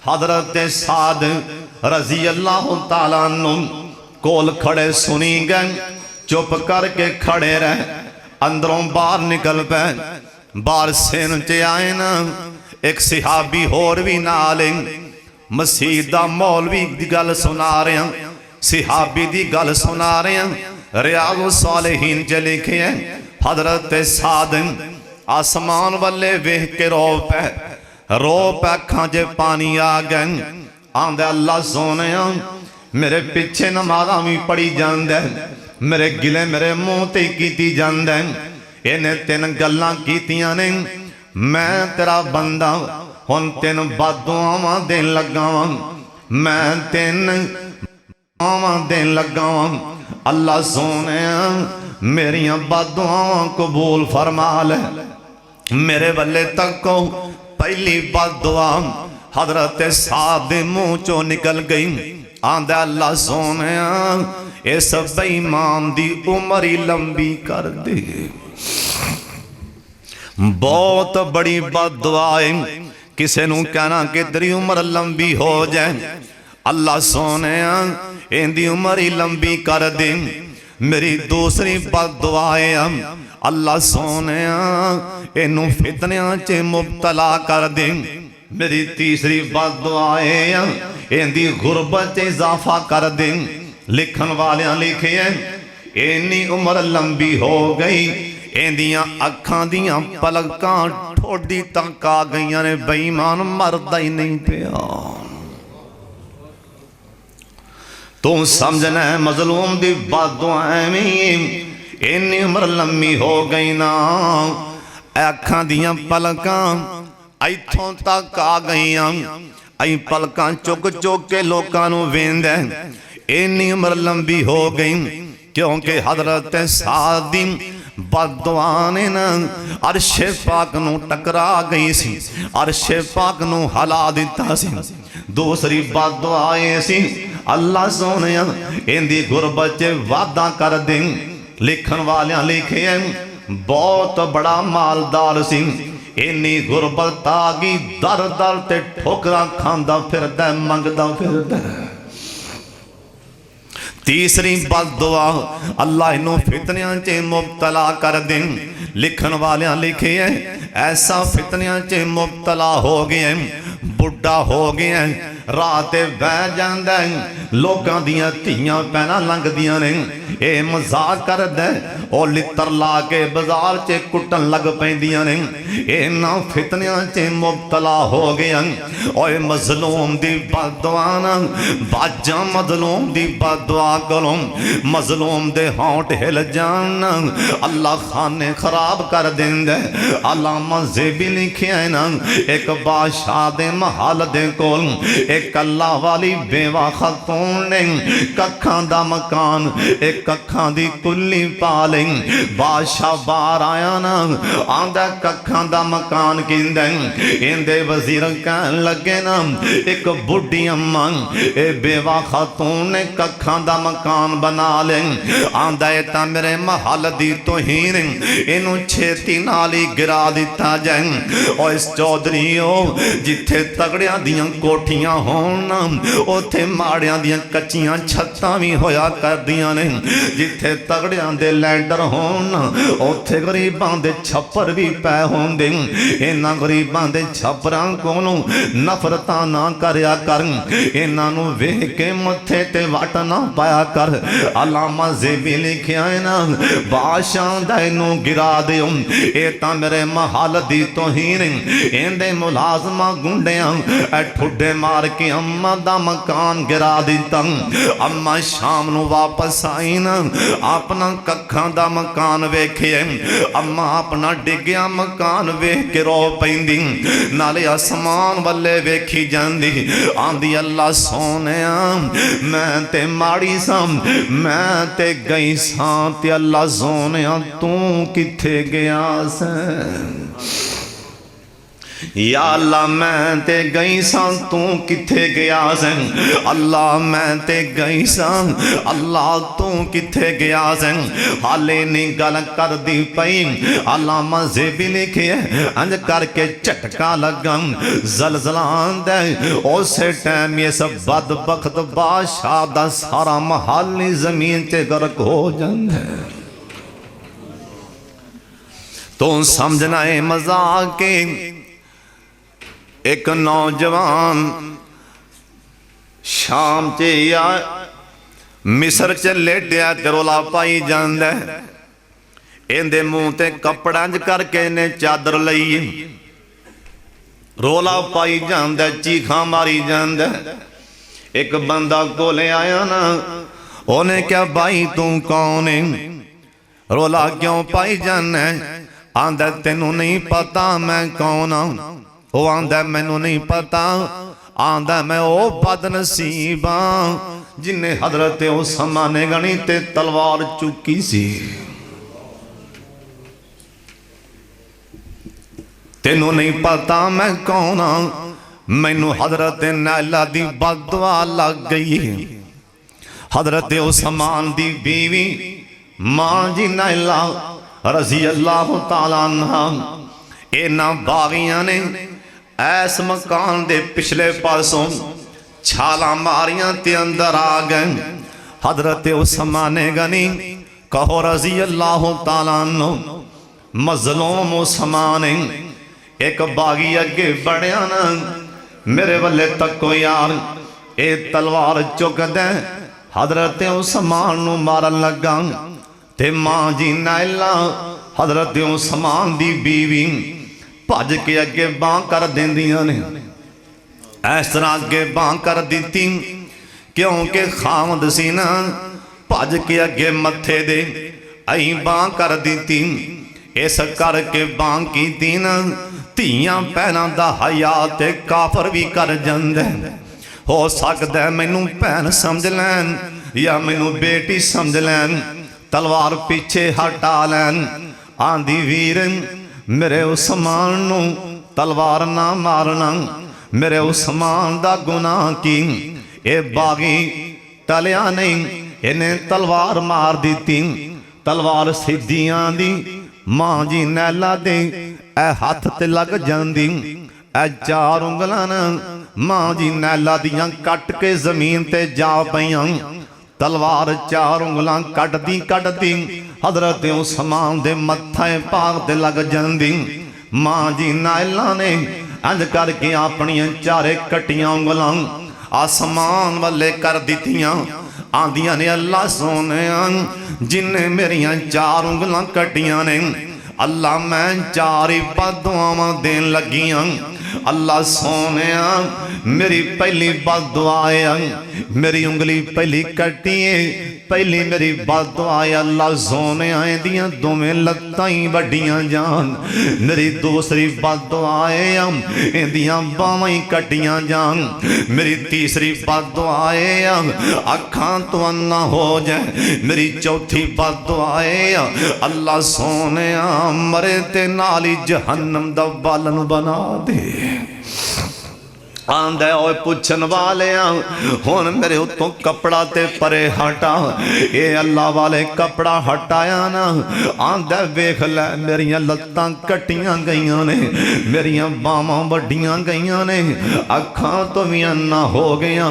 हजरत साद रजी अल्लाह तआला अन्हु कोल खड़े सुनी गए चुप करके खड़े रहे अंदरों बाहर निकल पे बाहर सेन च आए ना एक सिहाबी होर भी नाल मसीह दा मौलवी दी गल सुना रहे सिहाबी दी गल सुना रहे रियाज़ सालिहीन च लिखे है हजरत साद आसमान वाले वेख के रो पे अखां च पानी आ गए आंदा अल्लाह सोने मेरे पिछे नमाज़ां भी पढ़ी जांदा मेरे गिले मेरे मुंह ते कीती जांदा इन्हें तीन गल्लां कीतियां ने मैं तेरा बंदा हुण तीन बददुआवां देन लगा मैं तीन दुआवां देन लगा अल्लाह सोने मेरियां बददुआवां कबूल फरमा ले। मेरे बल्ले तको पहली बददुआ हजरत साद दे मुंह चो निकल गई आंदा अल्लाह सोने इस बेईमान दी उम्र ही लंबी कर दे। बहुत बड़ी बददुआ है किसे नू कहना कि तेरी उम्र लंबी हो जाए अल्लाह सोने इहदी उम्र ही लंबी कर दे। मेरी दूसरी बददुआ है अल्लाह सोने इनू फितनियां च मुबतला कर दे। मेरी तीसरी बददुआ है इहदी गुरबत च इजाफा कर दे। लिखन वालियां लिखे है इन्नी उम्र लंबी हो गई इंदियां अखां दियां पलकां ठोडी तक आ गई ने बेईमान मरदा ही नहीं पिया। तू समझना है मजलूम दी बददुआ इन्नी उम्र लंबी हो गई ना अखां दियां पलकां इथों तक आ गई पलकां चुक चुक के लोकां नू वेंदा इन्नी उम्र लंबी हो गई क्योंकि हजरत साद दी बददुआ ने ना अरशे पाक नू टकरा गई सी अरशे पाक नू हला दिता सी। दूसरी बददुआ सी अल्लाह सोने इंदी गुरबत च वादा कर दे। लिखन वालियां लिखे बहुत बड़ा मालदार सी इन्नी गुरबत आ गई दर दर ते ठोकरां खांदा फिरदा मंगदा फिरदा। तीसरी बददुआ अल्लाह इनू फितनियां च मुबतला कर दे। लिखन वालियां लिखे है ऐसा फितनियां च मुबतला हो गया बुढ़ा हो गया रात बह जांदा लोकां दियां धीयां पैना लंघदियां ने ये मजाक करदा और लित्र ला के बाजार च कुटन लग पैंदियां ने इन्हां फितनियां च मुबतला हो गया। ओए मजलूम दी बददुआ ना बाजा मजलूम दी बददुआ करों मजलूम दे होंठ हिल जान अल्लाह खाने खराब कर देंदा। अल्लामा ज़ेबी लिखिया है ना एक बादशाह दे महल दे कोल एक अल्लाह वाली बेवा खातून ने कखां दा मकान एक कखां दी कुल्ली पा ले बादशाह बाहर आया ना आंदा कखां दा मकान किंदा इंदे वजीर कहन लगे ना एक बुढ़ी अम्मा ए बेवा खातून ने कखां दा मकान बना ले आंदा है तां मेरे महल दी तोहीन इनू छेती नाल ही गिरा दिता जाए और इस चौधरी जिथे तगड़ियां दियां कोठियां होन उथे माड़ियां दियां कच्चियां छत्तां भी होया करदियां ने जिथे तगड़ियां दे लैंडर होन उथे गरीबां दे छप्पर भी पै होंदे इन्हां गरीबां दे छप्परां कोलों नफरतां ना करया कर इन्हां नूं वेख के मथे ते वट ना पाया कर अलामा ज़ेबी लिखिया है ना बादशाह दा इनू गिरा दिओ ए तां मेरे महल दी तोहीन इंदे मुलाजमा गुंडियां ठुड्डे मार के अम्मा दा मकान गिरा दिता अम्मा शाम नू वापस आई ना अपना कखां दा मकान वेखे अम्मा अपना डिग्या मकान वेख के रो पैंदी नाले आसमान वल्ले वेखी जांदी आंदी अल्लाह सोनिया मैं ते माड़ी सां मैं ते गई सां ते अल्लाह सोनिया तू किथे गया सैं या अल्लाह मैं ते गई सां तू किथे गया सैं अल्लाह मैं ते गई सां अल्लाह तू किथे गया सैं हाले नहीं गल कर दी पई अल्लामा ज़ेबी लिखे अंज करके झटका लगा जलजला आंदा उस टाइम ये सब बदबख्त बादशाह दा सारा महल जमीन ते गर्क हो जांदा तो समझना है मजाक के एक नौजवान शाम च या मिस्र च लेटिया ते रौला पाई जांदा इंदे मूँह ते कपड़ा च करके इन्हें चादर लई रौला पाई जांदा चीखा मारी जांदा एक बंदा कोले आया ना उन्हें क्या भाई तू कौन है रौला क्यों पाई जाना आंदा तेनू नहीं पता मैं कौन हाँ वो आंदा मैनू नहीं पता आंदा मैं ओ बदनसीब हाँ जिन्हें हजरत उस्मान ने गनी ते तलवार चुकी सी तेनू नहीं पता मैं कौन हाँ मैनू हजरत नैला दी बददुआ लग गई हजरत उस्मान दी बीवी मां जी नैला रज़ी अल्लाह तआला अन्हा इन्हां बागियां ने ऐस मकान दे पिछले पासों छाला मारियां ते अंदर आ गए हजरत उस्मान गनी कहो रज़ी अल्लाह तआला अन्हु मज़लूम उस्मान एक बागी अगे बढ़िया ना मेरे वल्ले तको यार ए तलवार चुक दे हजरत उस्मान नू मारन लगा ते मां जी नैला हजरत उस्मान दी बीवी भज के अगे बांह कर देंदियां ने इस तरह अगे बांह कर दी क्योंकि खामद सी ना भज के अगे मथे दे अई बांह कर दी इस करके बांह की ना धियां भैनां दा हया ते काफर भी कर जांदे हो सकदा मैनू भैन समझ लैन या मैनू बेटी समझ लैन तलवार पीछे हटा लैन आंदी वीर मेरे उस्मान नू तलवार ना मारना मेरे उस्मान दा गुनाह की ए बागी टलिया नहीं इन्हें तलवार मार दी तलवार सीधियां दी मां जी नैला दे ए हथ ते लग जांदी ए चार उंगलां मां जी नैला दियां कट के जमीन ते जा पईयां तलवार चार उंगलां कटदी हजरत उस्मान दे मत्थे भाग ते लग जांदी मां जी नैला ने अंज करके अपनियां चारे कटियां उंगलां आसमान वाले कर दित्तियां आंदियां ने अल्लाह सोने जिन्ने मेरियां चार उंगलां कटियां ने अल्लाह मैं चार ही बददुआवां देन लगियां अल्लाह सोने मेरी पहली बददुआ है, मेरी उंगली पहली कटी है, पहली मेरी बददुआ है अल्लाह सोने दियां दोवें लत्तां ही वड्डियां जान। मेरी दूसरी बददुआ है इंदियां बावां ही कटियां जान। मेरी तीसरी बददुआ है अखां तो अन्ना हो जाए। मेरी चौथी बददुआ है अल्लाह सोने मरे ते नाल ही जहन्नम दा बालन बना दे। आंदा ओए पुछन वाले हुण मेरे उत्तों कपड़ा ते परे हटा। ये अल्लाह वाले कपड़ा हटाया ना, आंदा वेख लै मेरियां लत्तां कटियां गईयां ने, मेरियां बावां वड्डियां गईयां ने, अखां तो भी अन्ना हो गया।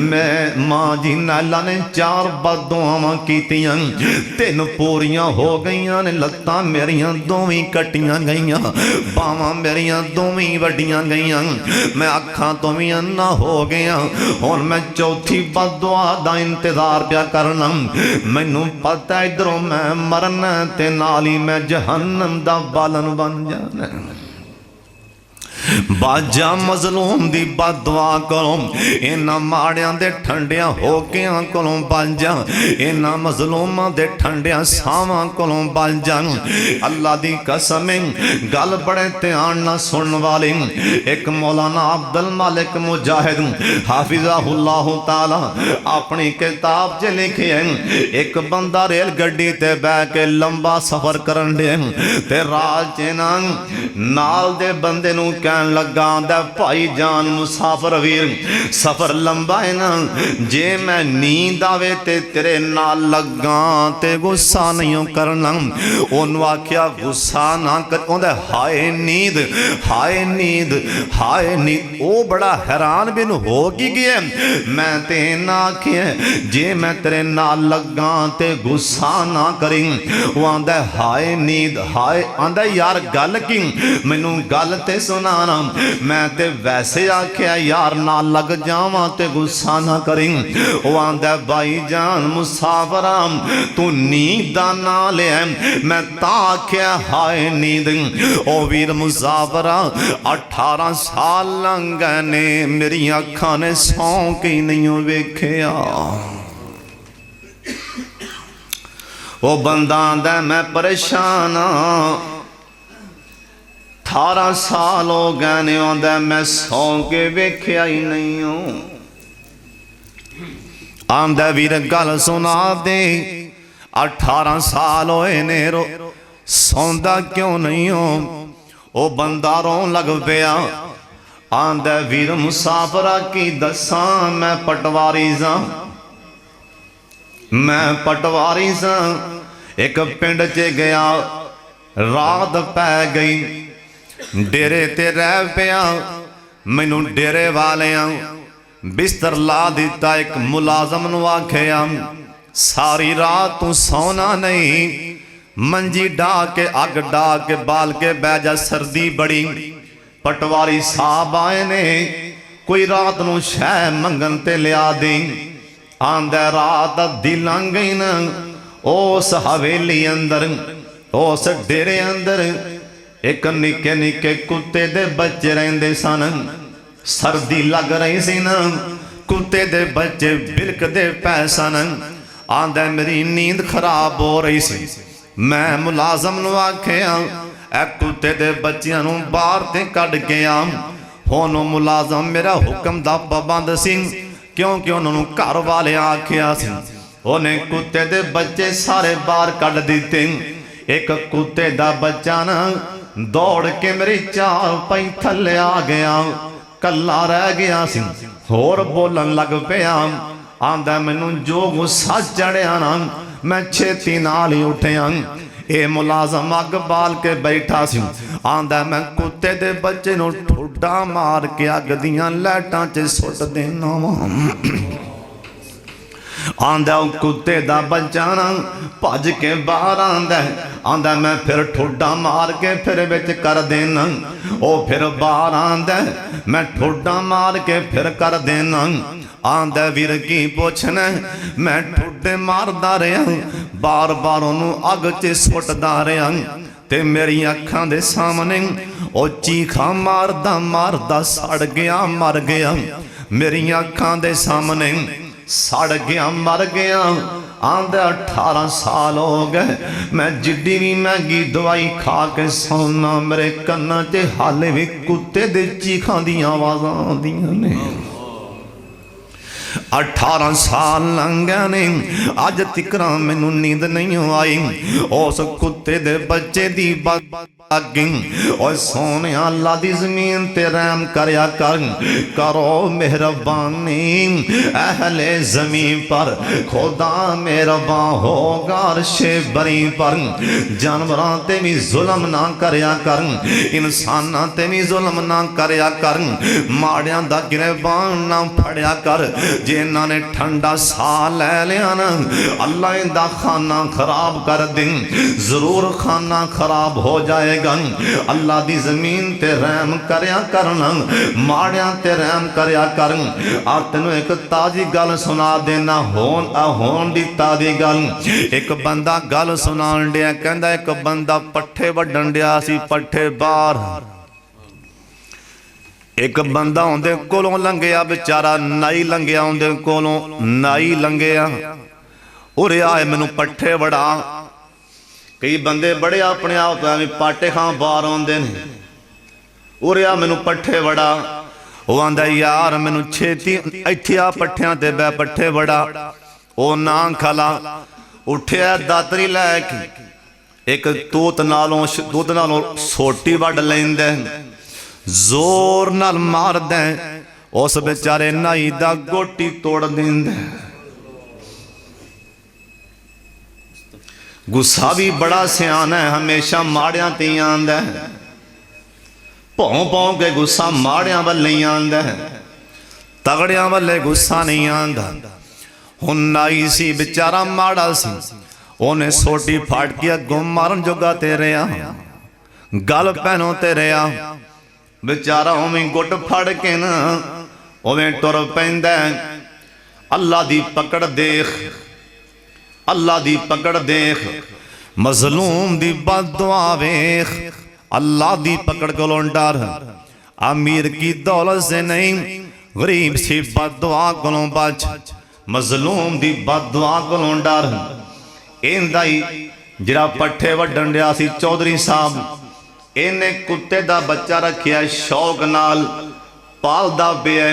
मैं मां जी नैला ने 4 बददुआवां कीतियां, 3 पूरियां हो गईयां ने। लत्तां मेरियां दोवें कटियां गईयां, बावां मेरियां दोवें वड्डियां गईयां। मैं अखां तो भी अन्ना हो गया। हुण मैं चौथी बददुआ दा इंतजार पिया करना। मैनू पता इधरों मैं मरना ते नाल ही मैं जहन्नम दा बालन बन जाना। बाजा मजलूम दी बददुआ कोलों, इन्हां माड़ियां दे ठंडियां होकियां कोलों बाजा, इन्हां मजलूमां दे ठंडियां सावां कोलों बाजा। अल्लाह दी कसम गल बड़े ध्यान नाल सुनने वाले। एक मौलाना अब्दुल मालिक मुजाहिद हाफिज़हुल्लाह ताला अपनी किताब च लिखे हैं, एक बंदा रेल गड्डी ते बैठ के लंबा सफर करन दे ते राह च नाल दे बंदे नूं कहन लगा भाई जान मुसाफर वीर सफर लंबा है ना, जे मैं नींद आवे ते तेरे नाल लगा ते गुस्सा नहीं करना। उन्होंने आख्या गुस्सा ना कर, उन्हें हाय नींद हाय नींद हाय नींद। वो बड़ा हैरान बिन हो की गया। मैं ते ना आख्या जे मैं तेरे नाल लगा ते गुस्सा ना करी। वो आंदा हाय नींद हाय, आंदा यार गल की मैनू गल ते सुना। मैं ते वैसे आख्या यार ना लग जावा ते गुस्सा ना करी। वो आंदा भाई जान मुसाफरा तू नींद दा ना ले, मैं ता आख्या हाय नींद। ओ वीर मुसाफरा 18 साल लंघ गए ने, मेरी अखां ने सौ की नहीं वेख्या। वो बंदा आंदा मैं परेशान 18 साल हो गए ने, आंदा मैं सौ के वेख्या ही नहीं हूं। आंदा वीर गल सुना दे 18 साल होए ने सौंदा क्यों नहीं हो। ओ बंदा रोन लग पिया। आंदा वीर मुसाफरा की दसा मैं पटवारी सा, मैं पटवारी सा। एक पिंड च गया, रात पै गई, डेरे ते रह पिया। मैनू डेरे वालियां बिस्तर ला दिता। एक मुलाजम नू आख्या सारी रात तू सौना नहीं, मंजी डा के अग डा के बाल के बह जा, सर्दी बड़ी। पटवारी साहब आए ने, कोई रात नू शह मंगन ते लिया दी। आंदा रात अद्धी लंघ गई ना, उस हवेली अंदर उस डेरे अंदर एक निके निके कुत्ते दे बच्चे रहंदे सन। सर्दी लग रही सी ना, कुत्ते दे बच्चे बिलकदे पै सन। आंदा मेरी नींद खराब हो रही सी। मैं मुलाजम नू आख्या ए कुत्ते दे बच्चियां नू बाहर ते कढ के आ। हुण मुलाजम मेरा हुक्म दा पाबंद सी, क्योंकि उन्होंने घर वाले आख्या सी। उन्हें कुत्ते दे बच्चे सारे बाहर कढ दिते। एक कुत्ते दा बच्चा ना दौड़ के मेरी चाल पई थले आ गया, कला रह गया सी, होर बोलन लग पिया। आंदा मैनू जो गुस्सा चढ़िया ना, मैं छेती नाल ही उठिया। ये मुलाजम अग बाल के बैठा सी। आंदा मैं कुत्ते दे बच्चे नू ठुड्डा मार के अग दियां लाइटां च सुट देना वा। आंदा कुत्ते दा बच्चा ना भज के बाहर आंदा मैं फिर ठुड्डा मार के फिर विच कर देना। ओ फिर बाहर आंदा मैं ठुड्डा मार के फिर कर देना। आंदा वीर की पुछना, मैं ठुड्डे मारदा रहा, बार बार उन्होंने अग च सुटदा रहा ते मेरी अखां दे सामने ओ चीखा मारदा मारदा सड़ गया मर गया, मेरी अखां दे सामने सड़ गया मर गया। आंदे 18 साल हो गए, मैं जिड्डी भी महंगी दवाई खा के सौना, मेरे कन्ना च हाले भी कुत्ते दे चीखां दी आवाज़ां आउंदियां ने। 18 साल लंघ गए ने, अज तिकरा मैनू नींद नहीं आई। उस कुत्ते दे बच्चे दी और सोने अल्लाह दी जमीन ते रहम करया कर, करो मेहरबानी अहले जमीन पर, खुदा मेहरबान होगा अर्शे बरी पर। जानवरां ते भी जुल्म ना करया कर, इंसानां ते भी जुल्म ना करया कर, माड़ियां दा गिरबान ना फड़या कर। जे इन्हां ने ठंडा साह लै लिया ना, अल्लाह इंदा खाना खराब कर दे, जरूर खाना खराब हो जाएगा। अल्लाह दी जमीन ते रहम करया करना, माड़ियां ते रहम करया कर। आ तैनूं एक ताजी गल सुना देना, होन दी ताजी गल। एक बंदा गल सुनाण दिया, कहंदा एक बंदा पट्ठे वड्डण दिया सी, पट्ठे बाहर। एक बंदा उहदे कोलों लंघिया, बेचारा नाई लंघिया उहदे कोलों, नाई लंघिया, उरे आए मैनू पट्ठे वड़ा। कई बंदे बड़े अपने आप पाटे खां बाहर आउंदे ने, उरे आ मैनू पट्ठे वड़ा। वो आंदा यार मैनू छेती इत्थे आ पट्ठियां ते बै पट्ठे वड़ा। ओ ना खला उठिया दातरी लैके एक तूत नालों सोटी वड लैंदा, जोर नाल मारदा, उस बेचारे नाई दा गोटी तोड़ दिंदा। गुस्सा भी बड़ा सियाना है, हमेशा माड़ियां ते आंदा है, भौं भौं के गुस्सा माड़ियां वाल नहीं आंदा है, तगड़ियां वाले गुस्सा नहीं आंदा। हुण नाई सी बेचारा माड़ा सी, उन्हें सोटी फाड़ के अगों मारन जोगा ते रहा, गल पैनों ते रहा। बेचारा उवें गुट फड़ के ना उवें टुर पैंदा। अल्लाह दी पकड़ देख, अल्लाह दी पकड़ देख, मजलूम दी बददुआ वेख, अल्लाह दी पकड़ कोलों डर। अमीर की दौलत से नहीं, गरीब सी बददुआ कोलों बच, मजलूम दी बददुआ कोलों डर। इंदा ही जिहड़ा पट्ठे वड्डण दिया सी चौधरी साहब, इन्हें कुत्ते दा बच्चा रखिया, शौक नाल पालदा पिया।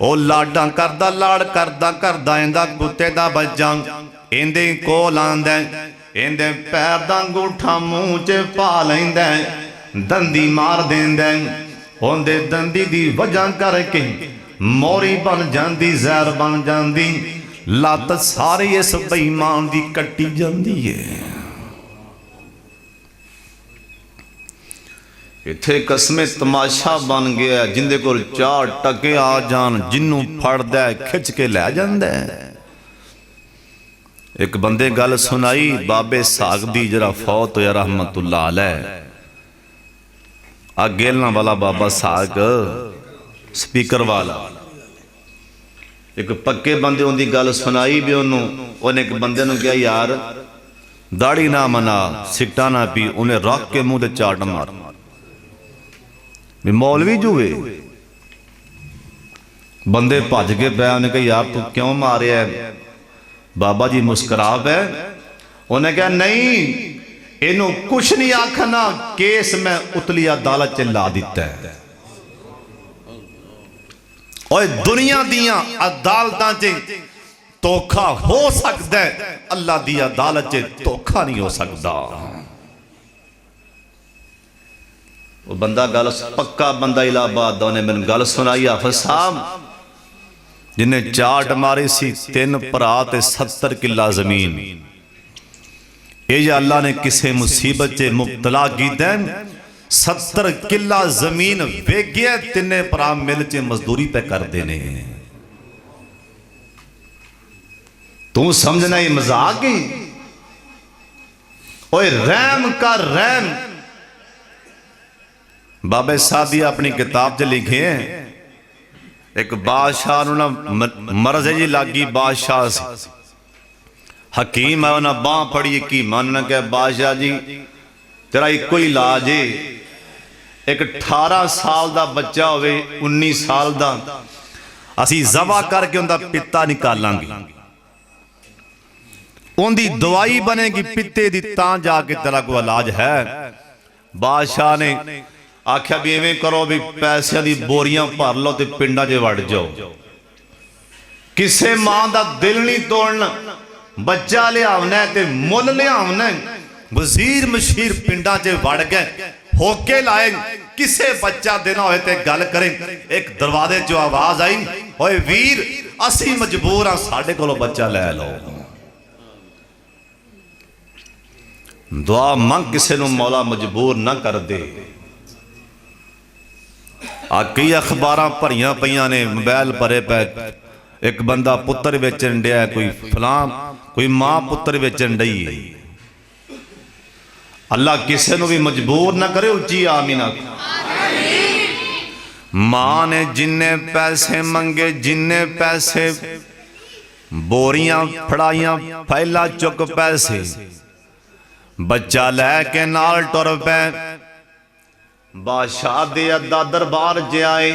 ओ लाडा करदा, लाड़ करदा करदा इंदा कुत्ते दा बच्चा इंदे कोल आंदा, इंदे पैर दा अंगूठा मूँह च पा लैंदा, दंदी मार देंदा। उहदे दंदी दी वजह करके मोरी बन जांदी, जहर बन जांदी, लत सारी इस बेईमान दी कट्टी जांदी है। इत्थे कसमे तमाशा बन गया, जिंदे कोल 4 टके आ जान, जिन्नू फड़दा खिच के लै जांदा। एक बंदे गल सुनाई, बाबे साग दी जरा फौत होया रहमतुल्लाह अलैह, आ गेलना वाला बाबा साग स्पीकर वाला। एक पक्के बंदे उनकी गल सुनाई भी उन्हें एक बंदे ने कहा यार दाढ़ी ना मना, सिगटा ना पी, उन्हें रख के मुंह ते चाट मार। भी मौलवी जुए बंदे भज के पै, उन्हें कहा यार तू क्यों मारिया? बाबा जी मुस्कुरा पे, उन्हें कहा नहीं इनू कुछ नहीं आखना, केस मैं उतली अदालत च ला दिता है। और दुनिया दियां अदालतां च धोखा हो सकता है, अल्लाह दी अदालत च धोखा नहीं हो सकता। वो बंदा गल पक्का बंदा इलाहाबाद, उन्हें मैंने गल सुनाई, हाफिज साहब जिन्हें चाट मारी सी 3 भरा ते 70 किला जमीन, ये अल्लाह ने किसे मुसीबत च मुबतला किया, 70 किला जमीन वेगिया, 3 भरा मिल च मजदूरी पे करते ने। तू समझना ये मजाक ही? ओए रहम कर रहम। बाबे सादी अपनी किताब च लिखे हैं, एक बादशाह ना मरज जी लागी, बादशाह से हकीम है, उन्हें बांह फड़ी हकीम, उन्होंने कहा बादशाह जी तेरा एको ही इलाज है, एक 18 साल का बच्चा होवे 19 साल का असी जबा करके उनका पिता निकालांगे, उनकी दवाई बनेगी पिते की, तां जाके तेरा कोई इलाज है। बादशाह ने आख्या भी इवें करो भी पैसों की बोरियां भर लो तो पिंडा च वड़ जाओ, किसे मां का दिल नहीं तोड़ना, बच्चा लियावना ते मुल लियावना। वजीर मशीर पिंडा च वड़ गए, होके लाए, किसे बच्चा देना होए ते गल करें। एक दरवाजे चो आवाज आई, ओए वीर असी मजबूर हाँ, साडे कोलों बच्चा लै लो। दुआ मंग किसे नूं मौला मजबूर ना कर दे। आ कई अखबारां भरियां पईयां ने, मोबाइल भरे पे, एक बंदा पुत्र वेचन डिया, कोई फलां, कोई मां पुत्र वेचन डई है। अल्लाह किसे नूं भी मजबूर ना करे, उच्ची आमीन आखो। मां ने जिन्ने पैसे मंगे, जिन्ने पैसे, बोरियां फड़ाइयां, फैला चुक पैसे, बच्चा लैके नाल टुर पे। बादशाह दे अद्धा दरबार च आए,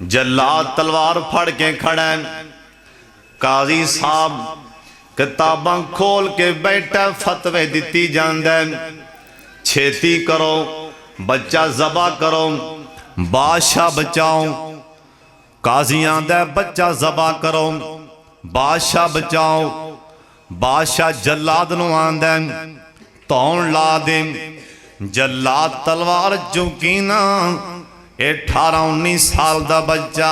जल्लाद तलवार फड़ के खड़ा है। काजी साहब किताबां खोल के बैठा, फतवे दिती जांदा, छेती करो बच्चा जबा करो, बादशाह बचाओ। काजियां दा बच्चा जबा करो, बादशाह बचाओ। बादशाह जल्लाद नूं आंदा, धौन ला दे। जल्लाद तलवार चुकी ना, 18-19 साल का बच्चा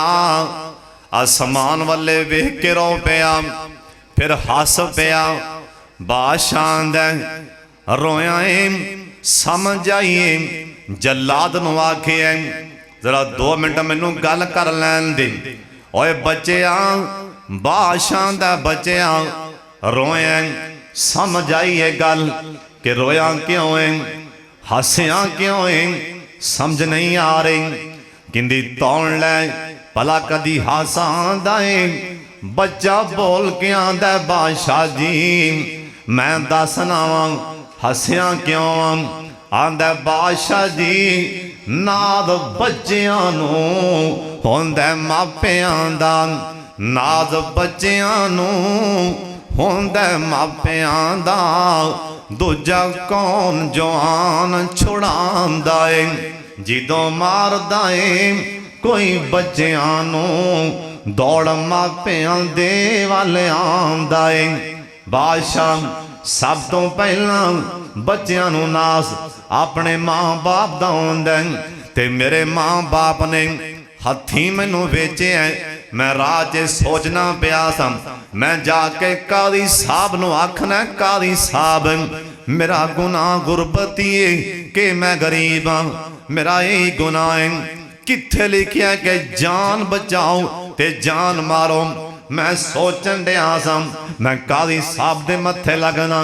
आसमान वाले वेख के रो पिया, फिर हस पिया। बादशाह आंदा रोया समझ आइए। जल्लाद नूं आखिया जरा 2 मिनट मैनू गल कर लैन दे। ओए बच्चिया, बादशाह दा बच्चिया रोया, समझ आई है गल कि रोया क्यों है, हसिया क्यों है, समझ नहीं आ रही। किंदी तौन लै भला कदी हासा आंदा है। बच्चा बोल के आंदा, बादशाह जी मैं दसना वा हसिया क्यों आंदा। बादशाह जी नाद बच्चियां नूं होंदा मापियां दा, नाद बच्चियां नूं होंदा मापियां दा। दूजा कौन जवान छुड़ांदा है, जिदों मारदा है कोई बच्चियां नूं, दौड़ मापियां दे वल आंदा है। बादशाह सब तो पहला बच्चियां नूं नास अपने मां बाप दा हुंदा है। ते मेरे मां बाप ने हथी मैनू वेचे है। मैं राह च सोचना पिया सा, मैं जाके कादी साहब नूं आखना, कादी साहब मेरा गुनाह गुरबती है कि मैं गरीब हाँ, मेरा यही गुनाह है। किथे लिखिया कि जान बचाओ ते जान मारो। मैं सोचन दिया सा मैं कादी साहब दे मत्थे लगना,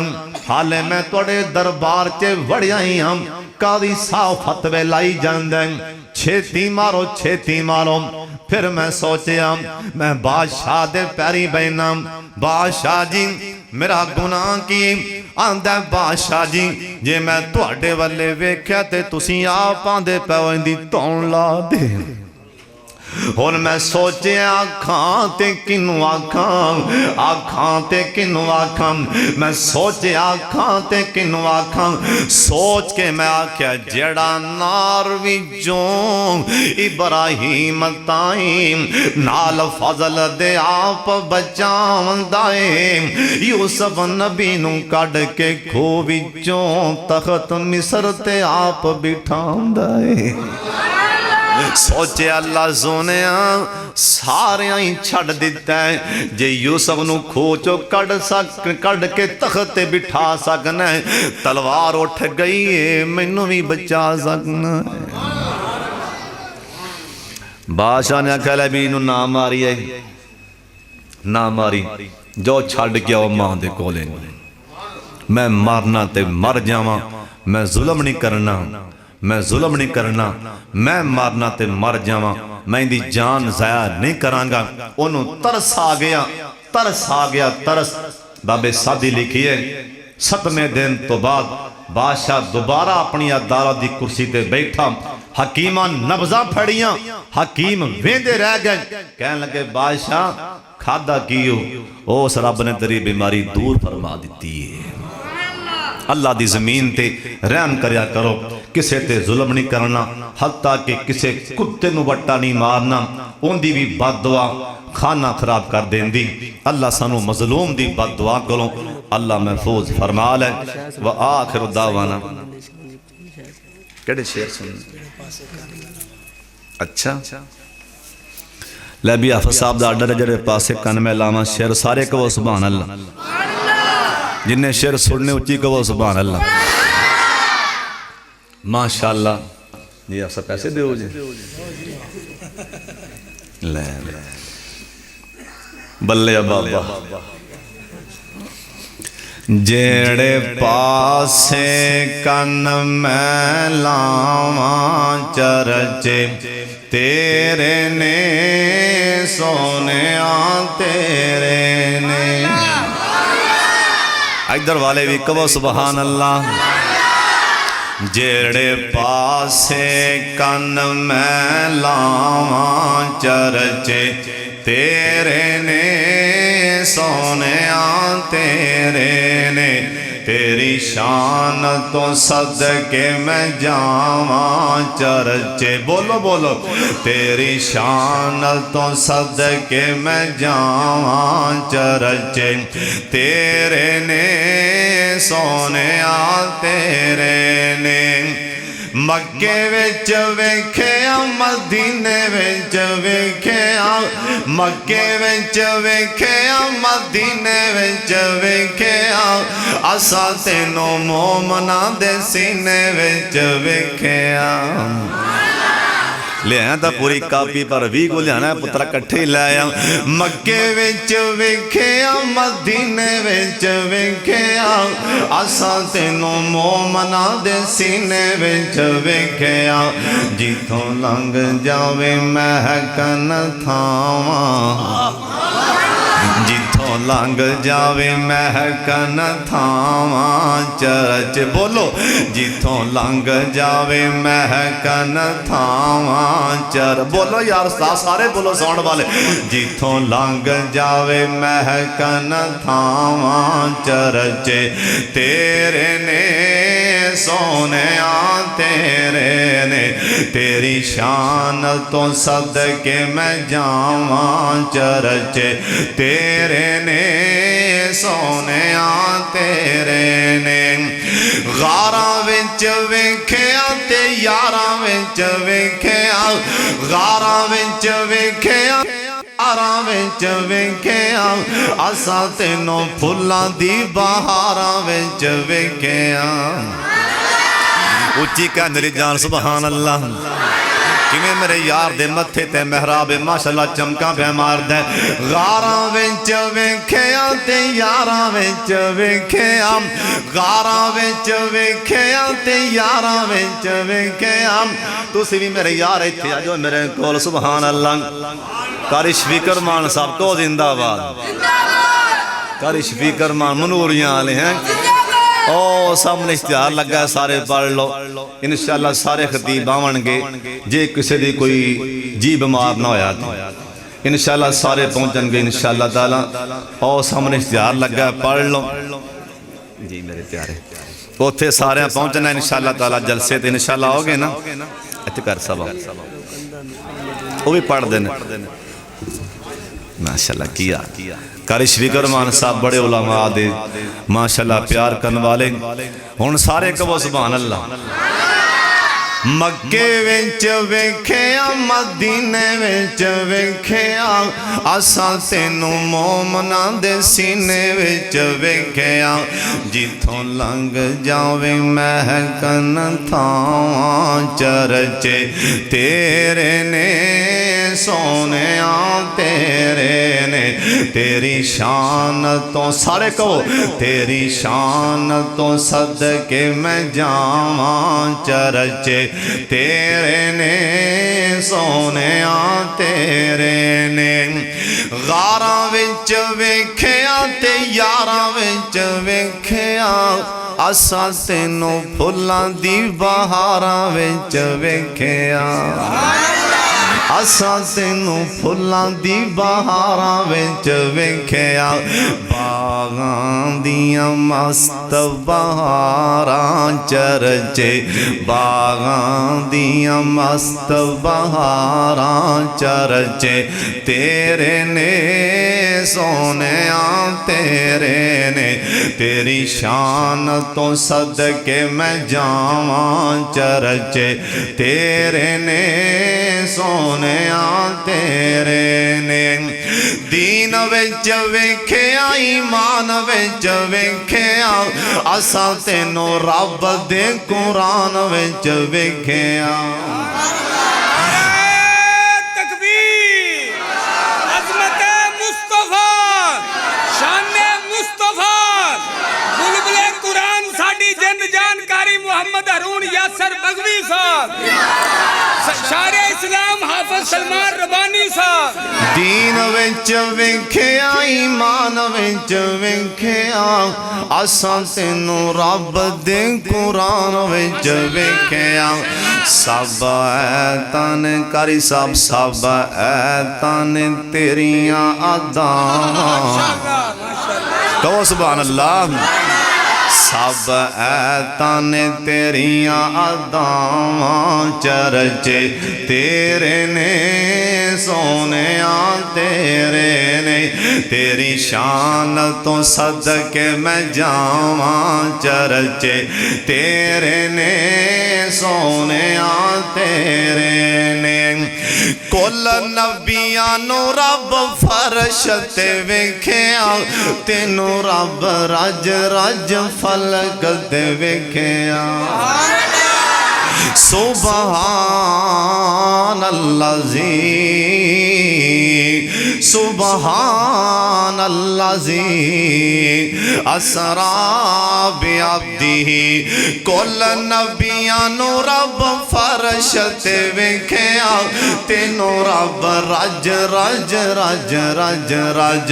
हाले मैं तुहाडे दरबार च वड़िया ही हाँ। कादी साहब फतवे लाई जांदे, छेती मारो छेती मारो। फिर मैं सोचा मैं बादशाह दे पैरी बहना, बादशाह जी मेरा गुनाह की आंदा। बादशाह जी जे मैं तुहाडे वल्ले वेख्या ते तुसीं आप आंदे पैओ इंदी धौन ला दे। हुण मैं सोचिया आखां ते किनू आखां, आखां ते किनू आखां। मैं सोचिया आखां ते किनू आखां। सोच के मैं आख्या जेड़ा नार विचों इब्राहीम ताईं नाल फजल दे आप बचावंदा है, यूसुफ नबी नूं कढ के खो विचों तख्त मिस्र ते आप बिठांदा है। सोचे अल्लाह सोने सारे ही छड़ दिता है। जे यूसुफ नूं खूह चो कढ़ के तख्त ते बिठा सकना है, तलवार उठ गई है मैनू भी बचा सकना है। बादशाह ने आख्या लै भी इनू ना मारी है, ना मारी, जो छड़ के आओ मां दे कोले। मैं मरना ते मर जावां, मैं जुल्म नहीं करना, मैं जुल्म नहीं करना, मैं मारना ते मर जावां, मैं इंदी जान ज़ाया नहीं करांगा। ओनू तरस आ गया, तरस आ गया, तरस। बाबे सादी लिखी है 7वें दिन तो बाद बादशाह दोबारा अपनी अदालत की कुर्सी ते बैठा। हकीमा नब्जा फड़ियां, हकीम वेंदे रह गए। कह लगे बादशाह खादा की हो? उस रब ने तेरी बीमारी दूर फरमा दी है। अल्लाह दी जमीन ते रहम करया करो, किसे ते जुल्म नहीं करना, हत्ता कि किसे कुत्ते नूं वट्टा नहीं मारना, उनकी भी बददुआ खाना खराब कर देंदी। अल्लाह सानू मजलूम दी बददुआ कोलों अल्लाह महफूज फरमा ले। व आखिर दावाना केड़े शेर सुन। अच्छा लै भी हाफिज साहब दा आर्डर है जेड़े पासे कन में लावां शेर सारे कहो सुभान अल्लाह। जिन्हें शेर सुनने उच्ची कहो सुभान अल्लाह। माशाअल्लाह जी आप सब पैसे दो जी ले बल्ले बाबा। जेड़े पासे कन मैं लावां चरचे तेरे ने सोने तेरे ने। इधर वाले भी कहो सुभान अल्लाह। जेड़े पासे कन मैं लावां चरचे तेरे ने सोने तेरे ने। तेरी शान तो सदके मैं जावां चरचे। बोलो बोलो तेरी शान तो सदके मैं जावां चरचे तेरे ने सोने तेरे ने। मक्के विच वेख्या मदीने विच वेख्या, मक्के विच वेख्या मदीने विच वेख्या, असा तेनों मोमना दे सीने विच वेख्या। लिया तो पूरी कापी पर 20 को लिया पुत्रा कट्ठे लै आ। मक्के विच वेख्या मदीने विच वेख्या, असा तेनों मोमना दे सीने विच वेख्या। जिथों लंघ जावे महकन थावां, जिथों लंघ जावे महकन थावां चरच। बोलो जिथों लंघ जावे महकन थावां चर। बोलो यार सारे बोलो साउंड वाले। जिथों लंघ जावे महकन थावां चरच तेरे ने सोने तेरे ने। तेरी शान तो सदके मैं जावां चरच तेरे ने सोने तेरे ने। गारां विच वेख्या ते यारां विच वेख्या, गारां विच वेख्या यारां विच वेख्या, असा तेनों फुल्लां दी बहारां विच वेख्या। उच्ची कह मेरी जान सुभान अल्लाह। किवें मेरे यार दे मत्थे ते मेहराब माशाअल्लाह चमका पे मारदा। गारां विच वेख्या ते यारां विच वेख्या, गारां विच वेख्या ते यारां विच वेख्या। तुसीं भी मेरे यार इत्थे आ जाओ मेरे कोल सुभान अल्लाह। कारी शफीकर मान साहब को जिंदाबाद, कारी शफीकर मान मनूरियां वाले हैं। ओ सामने इश्तिहार लगा, सारे पढ़ लो इंशाअल्लाह। सारे खतीब आवणगे, जे किसी दी कोई जी बीमार ना होया तो इंशाअल्लाह सारे पहुंचणगे इंशाअल्लाह ताला। ओ सामने इश्तिहार लगा, पढ़ लो जी मेरे प्यारे। उत्थे सारे पहुंचना इंशाअल्लाह ताला। जलसे ते इंशाअल्लाह आओगे ना इत्थे कर सब वो भी पढ़ देने माशाअल्लाह। किया कारी शफीकर मान साहब बड़े उलमा दे माशाअल्लाह प्यार करने वाले। हुण सारे कहो सुभान अल्लाह। मक्के विच वेख्या मदीने विच वेख्या, असा तेनों मोमना दे सीने विच वेख्या। जिथों लंघ जावे महकन थावां चरचे तेरे ने सोने तेरे ने। तेरी शान तो सारे कहो तेरी शान तो सदके मैं जावां चरचे तेरे ने सोनिया तेरे ने। गारां विच वेखिया ते यारां विच वेखिया असां तैनूं फुल्लां दी बहारां विच वेखिया। असां तैनूं फुल्लां दी बहारां विच वेखिया। बागां दियां मस्त बहारां चरचे बागां दियां मस्त बहारां चरचे तेरे ने सोनिया तेरे ने। तेरी शान तो सदके मैं जावां चरचे तेरे ने सोनिया तेरे ने। दीन विच वेखिया ईमान विच वेखिया असां तैनूं रब दे कुरान विच वेखिया। मोहम्मद हरून यासर बगवी साहब, शारे इस्लाम हाफिज सलमान रबानी साहब। दीन विच वेखिया ईमान विच वेखिया असां तैनूं रब दे कुरान विच वेखिया। सब ऐतान कारी साहब सब ऐतान तेरियां अदावां कहो सुभान अल्लाह। सब ऐतान तेरियां अदावां चरचे तेरे ने सोनिया तेरे ने। तेरी शान तो सदके मैं जावां चरचे तेरे ने सोनिया तेरे ने। कुल नबियां नूं रब फर्श ते वेखिया तैनूं रब रज रज फलक ते वेखिया। सुबहान अल्लाज़ी सुबहान अल्लाज़ी असरा बिअब्दिही। कुल नबियां नूं रब फर्श ते वेखिया तैनूं रब रज रज रज रज रज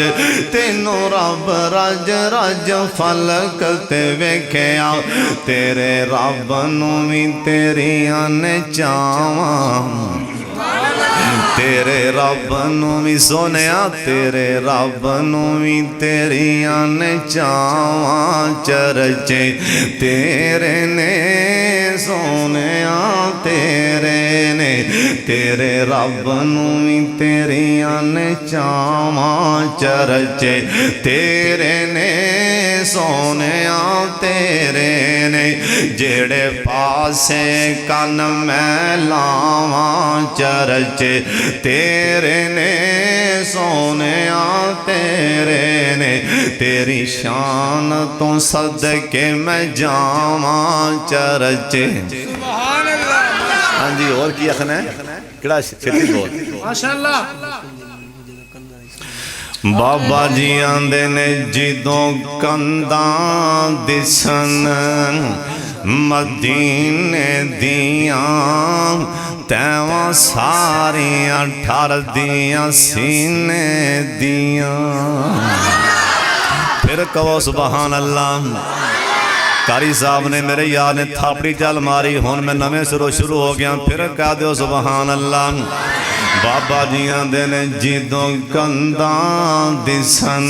तैनूं रब रज रज फलक ते वेखिया। तेरे रब नूं भी तेरियां ने चावां तेरे रब नूं भी सोनिया तेरे रब नूं भी तेरियां ने चावां चरचे तेरे ने सोनिया तेरे ने। तेरे रब नूं भी तेरियां ने चावां चरचे तेरे ने सोनिया तेरे ने। जेड़े पासे कन मैं लावां चरचे तेरे ने सोनिया तेरे ने। तेरी शान तो सदके मैं जावां चरचे। हाँ जी और की आखना है किड़ा छेती बोल माशाअल्लाह। बाबा जी आंदे ने जिदों कंधां दिसन मदीने दियां तैवां सारियां ठरदियां सीने दियां। फिर कहो सुभान अल्लाह। कारी साहब ने मेरे यार ने थापड़ी चल मारी हुण मैं नवें सिरों शुरू हो गया फिर कह दो सुभान अल्लाह। बाबा जी आंदे ने जिदों कंधां दिसन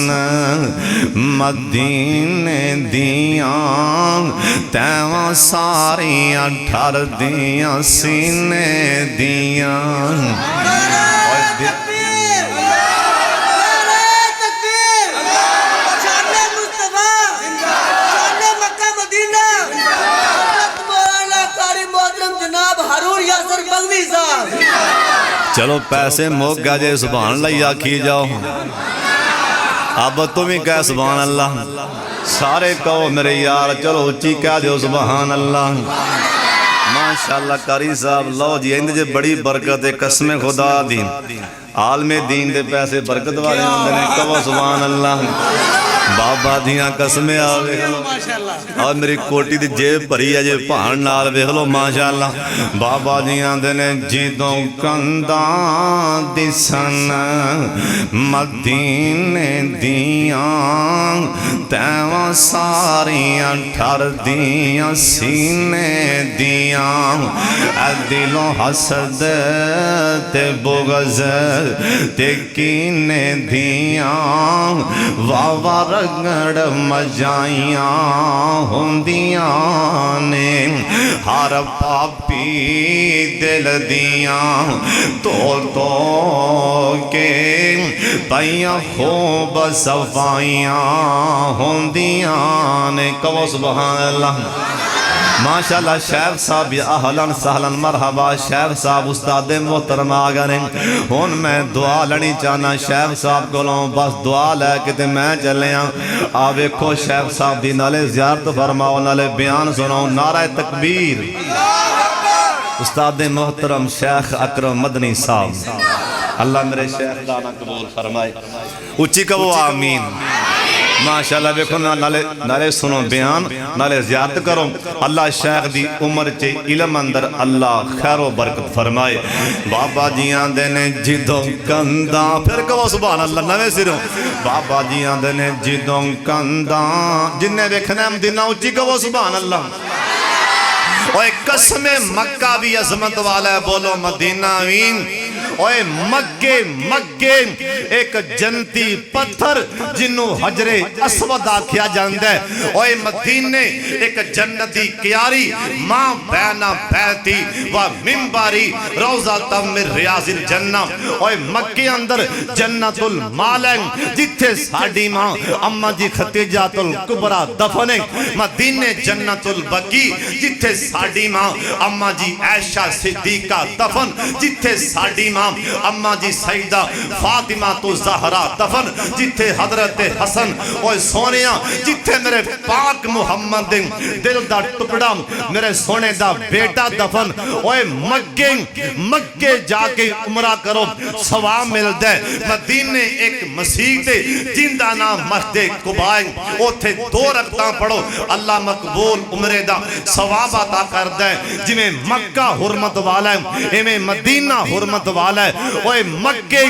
मदीने दियां तैवां सारियां ठरदियां सीने दियां। चलो पैसे मुक गए जे सुभान अल्लाह आखी जाओ। अब तुम ही कह सुभान अल्लाह। सारे कहो मेरे यार चलो उच्ची कह दो सुभान अल्लाह। माशाअल्लाह कारी साहब लो जी इंद जे बड़ी बरकत है कसम खुदा दी आलमे दीन दे पैसे बरकत वाले होंदे ने कहो सुभान अल्लाह। बाबा दियां कसमें आ वेख लो और मेरी कोटी दी जेब भरी है जे भाण नाल वेख लो माशाअल्लाह। बाबा जी आंदे ने जिदों कंधां दिसन मदीने दियां तैवां सारियां ठरदियां सीने दियां ऐ दिलों हसद ते बुग़ज़ ते कीने दियां वावा रगड़ मजाइयां होंदियां ने हर पापी दिल दियां तो के पाइयां खूब सफाइयां होंदियां ने। कहो सुभान अल्लाह। माशाअल्लाह शेख साहब अहलन सहलन मरहबा। शेख साहब उस्ताद मोहतरम आ गए हुन मैं दुआ लेनी चाहना शेख साहब कोलों बस दुआ लैके ते मैं चलिया। आ वेखो शेख साहब दी नाले ज़ियारत फरमाओ नाले बयान सुनाओ नारा तकबीर। उस्ताद मोहतरम शेख अकरम मदनी साहब अल्लाह मेरे शेख दा ना कबूल फरमाए। उच्ची कहो आमीन। माशाअल्लाह देखो ना नाले नाले सुनो बयान नाले ज़ियारत करो। अल्लाह शेख दी उम्र च इलम अंदर अल्लाह खैरो बरकत फरमाए। बाबा जी आंदे ने जिदों कंधां फिर कहो सुभान अल्लाह नवे सिरों। बाबा जी आंदे ने जिदों कंधां जिन्ने देखना मदीना उच्ची कहो सुभान अल्लाह। ओए कसमे मक्का भी अजमत वाला है बोलो मदीना भी। ओए मक्के मक्के एक जन्नती पत्थर जिन्हों हजरे अस्वद आख्या जाता है। ओए मदीने एक जन्नती क्यारी मां बैना बैती व मिंबारी रोजा तम में रियाजिल जन्ना। ओए मक्के अंदर जन्नतुल मालन जिथे साडी मां अम्मा जी खतीजातुल कुबरा दफन है। मदीने जन्नतुल बकी जिथे साडी मां अम्मा जी ऐशा सिद्दीका दफन जिथे साडी मां अम्मा जी सईदा फातिमा तो ज़हरा दफन जिथे हजरत हसन ओए सोनिया जिथे मेरे पाक मुहम्मद दिल दा टुकड़ा मेरे सोने दा बेटा दफन। ओए मक्के मक्के जाके उमरा करो सवाब मिलता है। मदीने एक मस्जिद जिंदा नाम मस्जिद कुबा ओथे 2 रकअतां पढ़ो अल्लाह मकबूल उमरे दा सवाब अता करदा है। जिवें मक्का हुरमत वाला है एवें मदीना हुरमत वाला है। ओए मक्के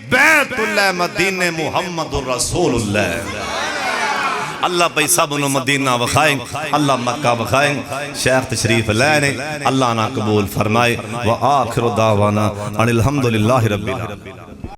बैतुल्लाह मदीने मुहम्मदुर रसूलुल्लाह। अल्लाह भाई सब नु मदीना वखाए अल्लाह मक्का वखाए। शेख तशरीफ लैने अल्लाह ना कबूल फरमाए। व आखिर दावाना अनिल हम्दुलिल्लाहि रब्बिल आलमीन।